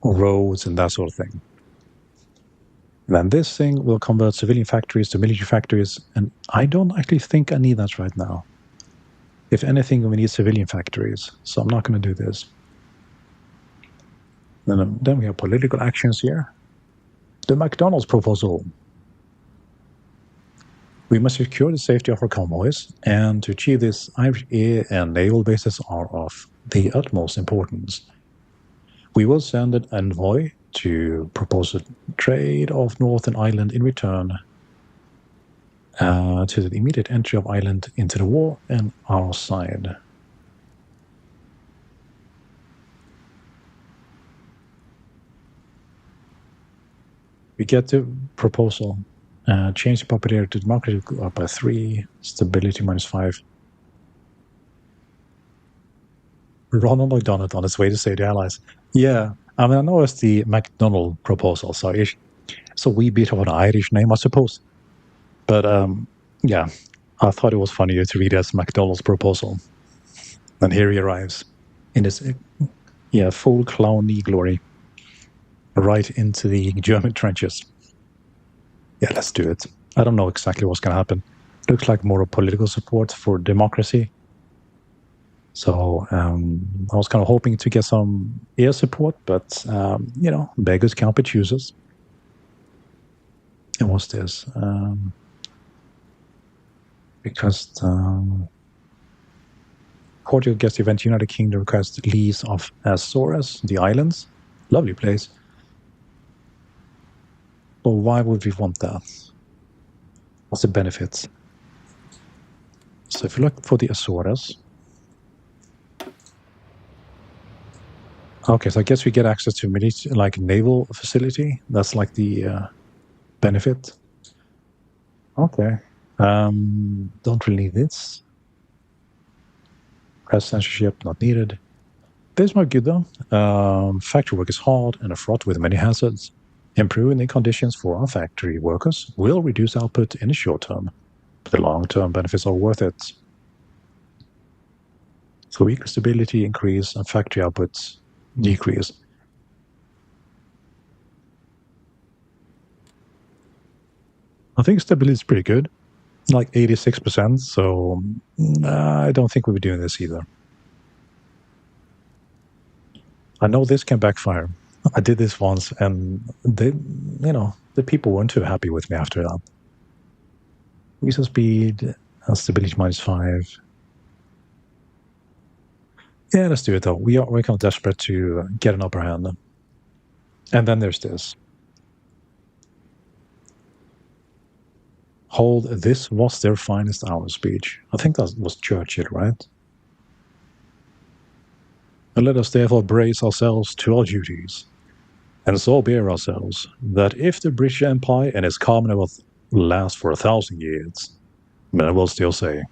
or roads and that sort of thing. And then this thing will convert civilian factories to military factories, and I don't actually think I need that right now. If anything, we need civilian factories, so I'm not going to do this. Then we have political actions here. The McDonald's proposal. We must secure the safety of our convoys, and to achieve this, Irish air and naval bases are of the utmost importance. We will send an envoy to propose a trade of Northern Ireland in return to the immediate entry of Ireland into the war and our side. We get the proposal. Change the popularity to democracy up by 3, stability minus 5. Ronald McDonald on his way to save the Allies. Yeah, I mean, I know it's the McDonald proposal, so it's a wee bit of an Irish name, I suppose. But yeah, I thought it was funnier to read as McDonald's proposal. And here he arrives in his full clowny glory, right into the German trenches. Yeah, let's do it. I don't know exactly what's going to happen. Looks like more of political support for democracy. So I was kind of hoping to get some air support, but, beggars can't be choosers. And what's this? Because Portugal gets the event United Kingdom requests lease of Azores, the islands. Lovely place. But why would we want that? What's the benefit? So if you look for the Azores. Okay, so I guess we get access to like naval facility. That's like the benefit. Okay. Don't really need this. Press censorship, not needed. This might be good though. Factory work is hard and fraught with many hazards. Improving the conditions for our factory workers will reduce output in the short term, but the long-term benefits are worth it. So weaker stability increase and factory outputs decrease. I think stability is pretty good, like 86%, so I don't think we'll be doing this either. I know this can backfire. I did this once, and the people weren't too happy with me after that. User speed, stability minus 5. Yeah, let's do it though. We're kind of desperate to get an upper hand. And then there's this. Hold, this was their finest hour speech. I think that was Churchill, right? And let us therefore brace ourselves to our duties, and so bear ourselves, that if the British Empire and its Commonwealth last for 1,000 years, men will still say,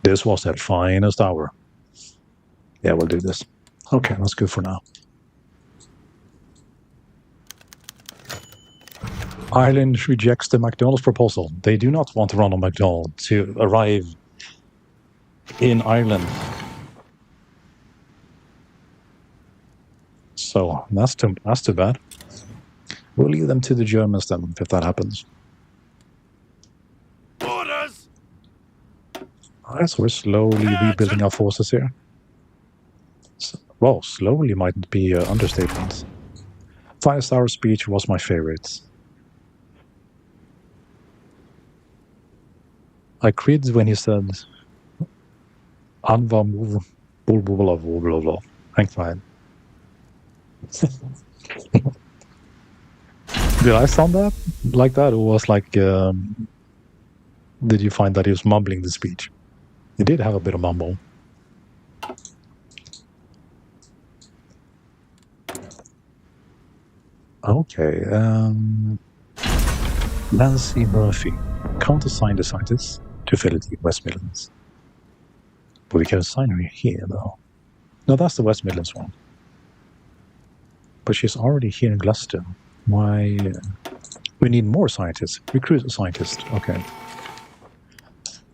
this was their finest hour. Yeah, we'll do this. Okay, that's good for now. Ireland rejects the McDonald's proposal. They do not want Ronald McDonald to arrive in Ireland. So that's too bad. We'll leave them to the Germans then, if that happens. Orders! Alright, so we're slowly rebuilding our forces here. Well, slowly might be an understatement. Finest hour speech was my favorite. I cried when he said, Anva move, blah, blah, blah, blah, blah. Thanks, fine. Did I sound that like that, or was like? Did you find that he was mumbling the speech? He did have a bit of mumble. Okay. Nancy Murphy. Can't assign the scientist to Philippine West Midlands. But we can assign her here, though. No, that's the West Midlands one. But she's already here in Gloucester. Why? We need more scientists. Recruit a scientist. Okay.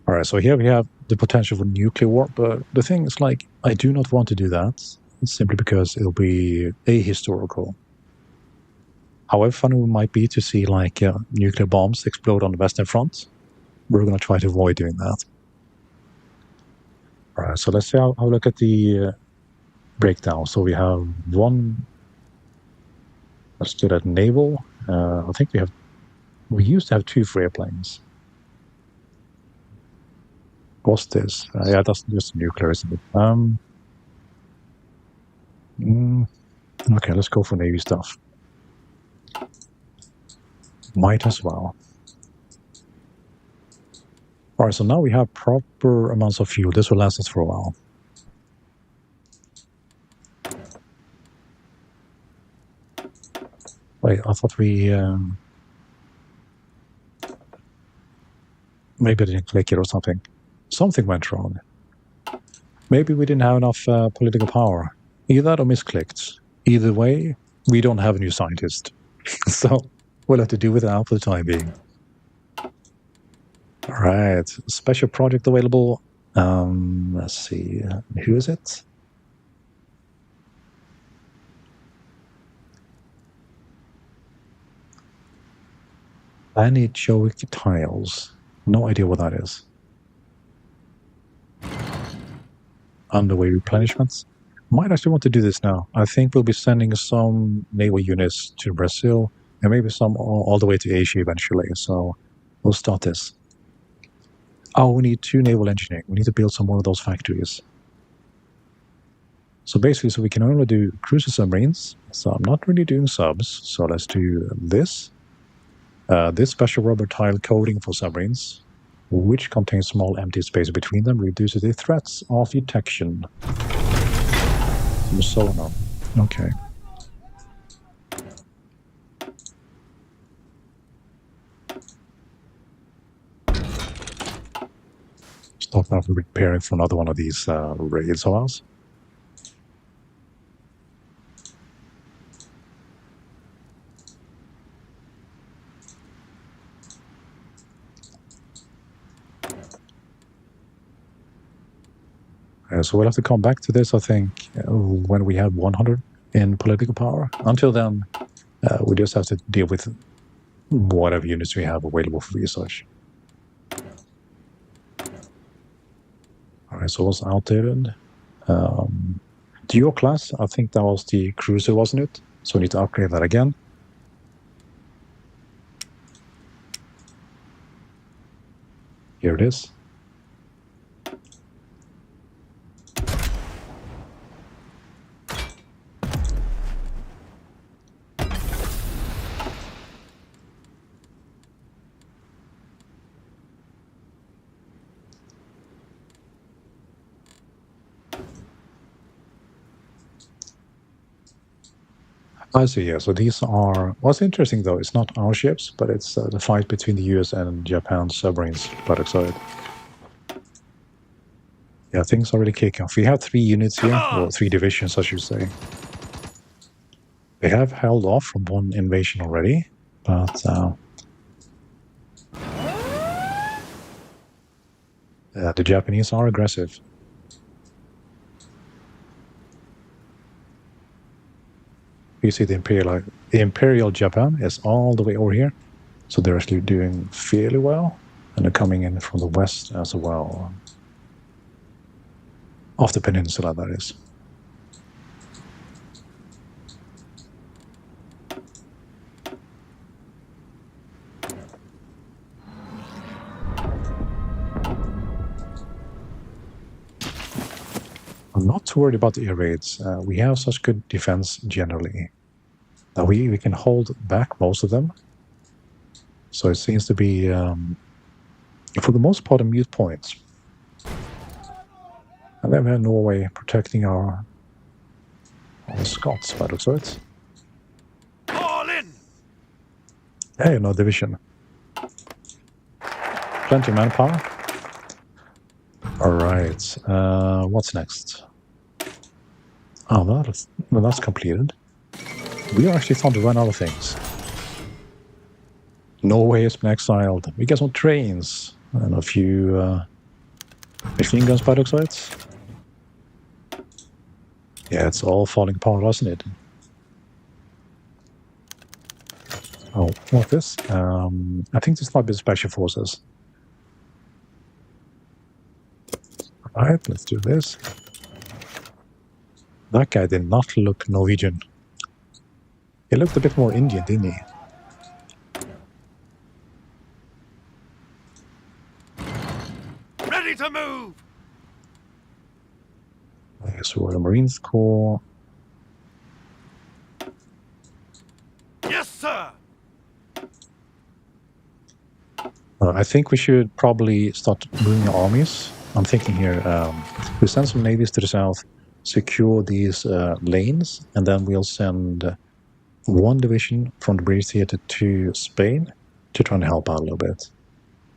All right, so here we have the potential for nuclear war, but the thing is, like, I do not want to do that simply because it'll be ahistorical. However funny it might be to see, like, nuclear bombs explode on the Western Front, we're going to try to avoid doing that. All right, so let's see how look at the breakdown. So we have one, let's do that, naval. I think we used to have 2 for airplanes. What's this? Yeah, that's just nuclear, isn't it? Okay, let's go for Navy stuff. Might as well. All right, so now we have proper amounts of fuel. This will last us for a while. Wait, I thought we... maybe I didn't click it or something. Something went wrong. Maybe we didn't have enough political power. Either that or misclicked. Either way, we don't have a new scientist. So we'll have to do without for the time being. All right, special project available. Let's see, who is it? Anechoic tiles. No idea what that is. Underway replenishments. Might actually want to do this now. I think we'll be sending some naval units to Brazil and maybe some all the way to Asia eventually. So we'll start this. Oh, we need 2 naval engineering. We need to build some more of those factories. So basically, so we can only do cruiser submarines. So I'm not really doing subs. So let's do this. This special rubber tile coating for submarines, which contains small empty space between them, reduces the threats of detection. So on. Okay. Stop now for preparing for another one of these raids of ours. So we'll have to come back to this, I think, when we have 100 in political power. Until then, we just have to deal with whatever units we have available for research. All right, so what's outdated? Duo class, I think that was the cruiser, wasn't it? So we need to upgrade that again. Here it is. I see, yeah. So these are... What's interesting, though, it's not our ships, but it's the fight between the US and Japan submarines by the side. Yeah, things are really kicking off. We have 3 units here, or 3 divisions, I should say. They have held off from one invasion already, but... the Japanese are aggressive. You see the Imperial Japan is all the way over here. So they're actually doing fairly well. And they're coming in from the west as well. Off the peninsula, that is. I'm not too worried about the air raids. We have such good defense generally that we can hold back most of them. So it seems to be, for the most part, a mute point. And then we have Norway protecting our Scots, by the looks of it. All in! Hey, no division. Plenty of manpower. All right. What's next? Oh, that's completed. We are actually starting to run out of things. Norway has been exiled. We got some trains and a few machine guns, by sites. Yeah, it's all falling apart, isn't it? Oh, what's this? I think this might be special forces. All right, let's do this. That guy did not look Norwegian. He looked a bit more Indian, didn't he? Ready to move! So Royal Marines Corps. Yes, sir! I think we should probably start moving our armies. I'm thinking here, we send some navies to the south, secure these lanes, and then we'll send one division from the British theater to Spain to try and help out a little bit.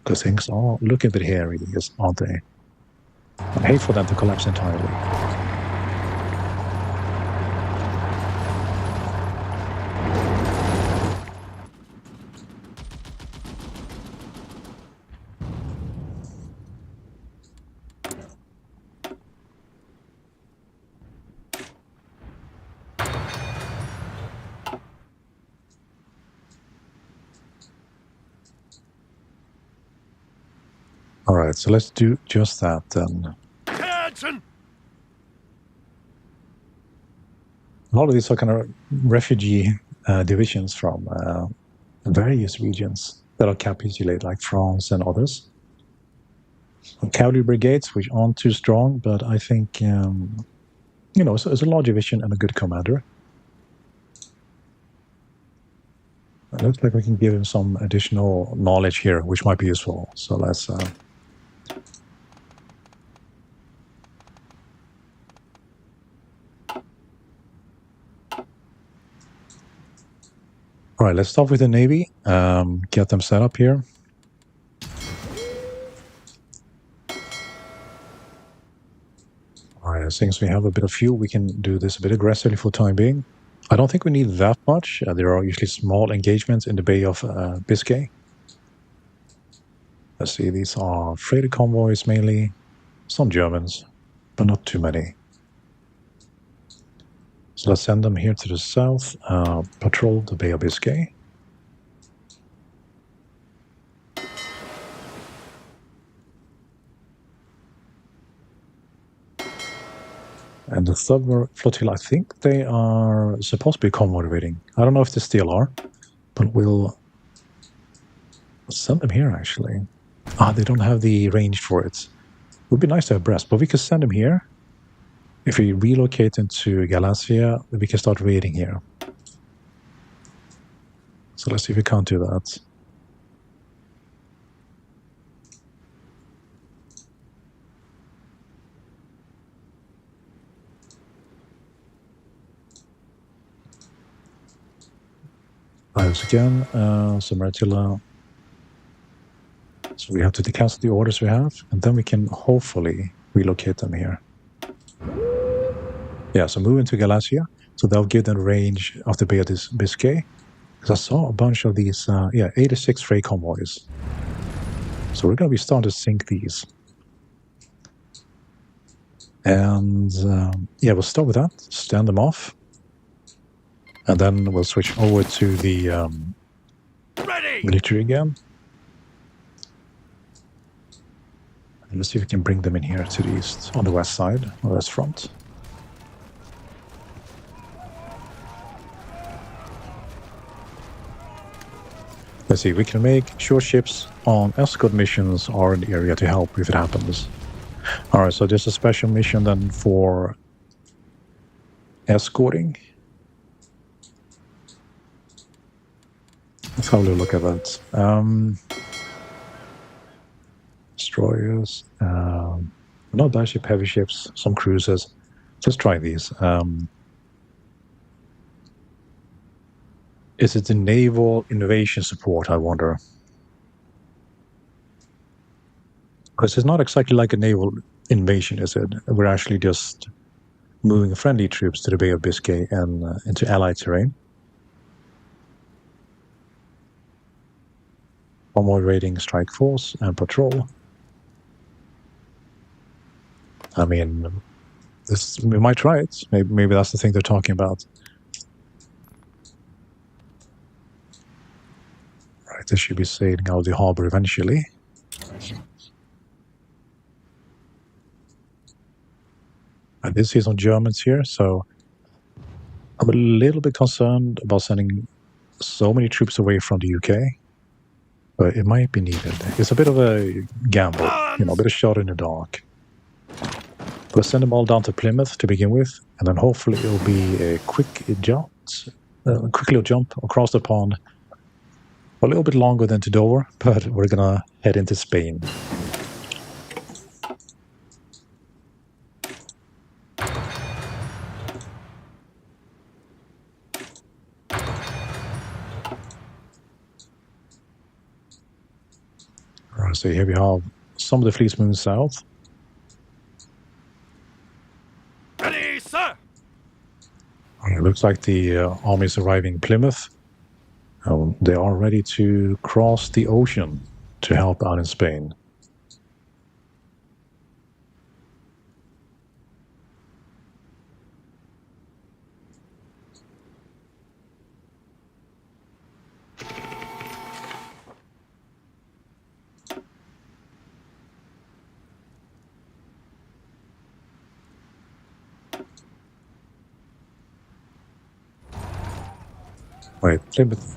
Because things are looking a bit hairy, aren't they? I hate for them to collapse entirely. All right, so let's do just that then. Attention! A lot of these are kind of refugee divisions from various regions that are capitulated, like France and others. Cavalry brigades, which aren't too strong, but I think, it's a large division and a good commander. It looks like we can give him some additional knowledge here, which might be useful. So let's... All right, let's start with the Navy. Get them set up here. All right, since we have a bit of fuel, we can do this a bit aggressively for the time being. I don't think we need that much. There are usually small engagements in the Bay of Biscay. Let's see, these are freighter convoys mainly. Some Germans, but not too many. So let's send them here to the south, patrol the Bay of Biscay. And the third flotilla, I think they are supposed to be convoy raiding. I don't know if they still are, but we'll send them here, actually. They don't have the range for it. It would be nice to have Brest, but we could send them here. If we relocate into Galicia, we can start raiding here. So let's see if we can't do that. Files again, Samaritilla. So we have to decancel the orders we have, and then we can hopefully relocate them here. Yeah, so move into Galicia. So they'll give them range of the Bay of Biscay. Because I saw a bunch of these, 86 freight convoys. So we're going to be starting to sink these. And we'll start with that, stand them off. And then we'll switch over to the military again. And let's see if we can bring them in here to the east, on the west side, on the west front. Let's see, we can make sure ships on escort missions are in the area to help if it happens. All right, so there's a special mission then for escorting. Let's have a look at that. Destroyers, not battleship, heavy ships, some cruisers. Let's try these. Is it the naval innovation support, I wonder? Because it's not exactly like a naval invasion, is it? We're actually just moving friendly troops to the Bay of Biscay and into Allied terrain. One more raiding strike force and patrol. I mean, we might try it. Maybe that's the thing they're talking about. Right, they should be sailing out of the harbor eventually. I did see some Germans here, so I'm a little bit concerned about sending so many troops away from the UK, but it might be needed. It's a bit of a gamble, a bit of shot in the dark. We'll send them all down to Plymouth to begin with, and then hopefully it'll be a quick jump across the pond. A little bit longer than to Dover, but we're gonna head into Spain. So here we have some of the fleets moving south. Ready, sir! It looks like the army is arriving in Plymouth. They are ready to cross the ocean to help out in Spain. Wait,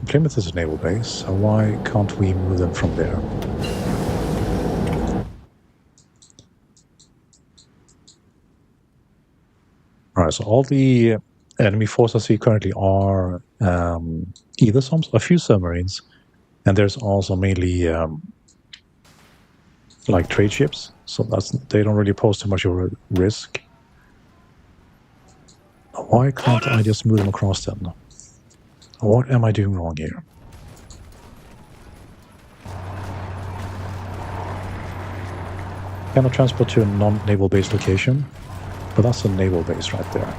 Plymouth is a naval base, so why can't we move them from there? Alright, so all the enemy forces I see currently are either a few submarines, and there's also mainly like trade ships, so they don't really pose too much of a risk. Why can't I just move them across then? What am I doing wrong here? Cannot transport to a non-naval base location, but that's a naval base right there.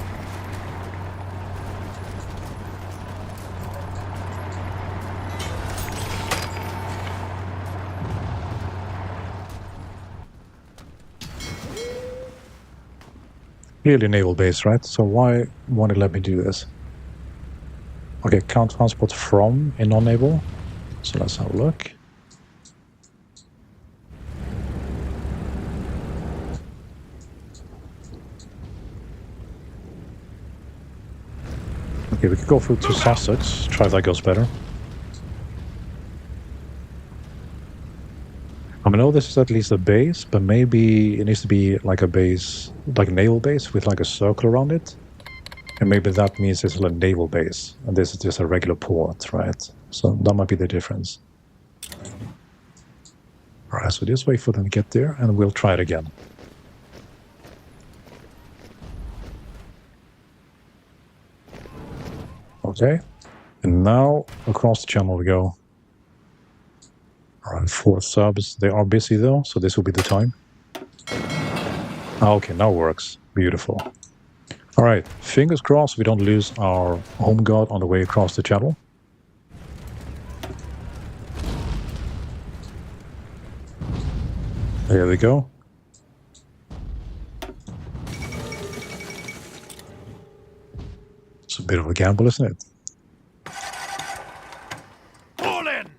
Clearly a naval base, right? So why won't it let me do this? Okay, can't transport from a non-naval. So let's have a look. Okay, we could go through to Sussex, try if that goes better. I know this is at least a base, but maybe it needs to be like a base, like a naval base with like a circle around it. And maybe that means it's a naval base, and this is just a regular port, right? So that might be the difference. Alright, so just wait for them to get there, and we'll try it again. Okay, and now across the channel we go. Alright, 4 subs. They are busy though, so this will be the time. Okay, now it works. Beautiful. Alright, fingers crossed we don't lose our home guard on the way across the channel. There we go. It's a bit of a gamble, isn't it? All in!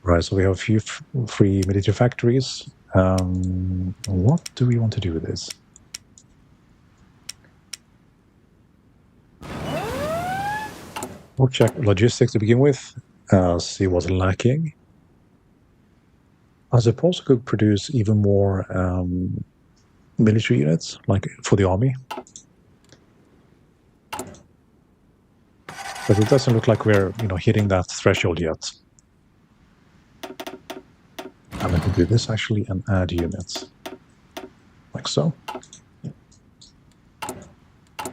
Right, so we have a few free military factories. What do we want to do with this? We'll check logistics to begin with, see what's lacking. I suppose we could produce even more military units, like for the army. But it doesn't look like we're, hitting that threshold yet. I'm going to do this actually and add units, like so.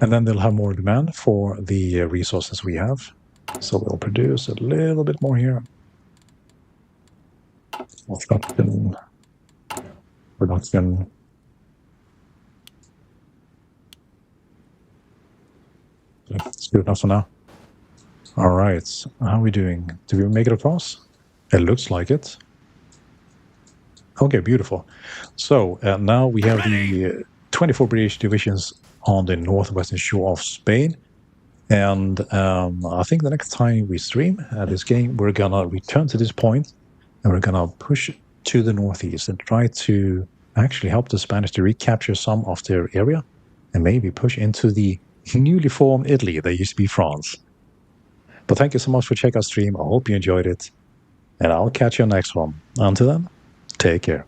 And then they'll have more demand for the resources we have. So we'll produce a little bit more here. Production. It's good enough for now. All right. How are we doing? Did we make it across? It looks like it. Okay, beautiful. So now we have the 24 British divisions on the northwestern shore of Spain. And I think the next time we stream this game, we're going to return to this point and we're going to push to the northeast and try to actually help the Spanish to recapture some of their area and maybe push into the newly formed Italy that used to be France. But thank you so much for checking our stream. I hope you enjoyed it. And I'll catch you on the next one. Until then, take care.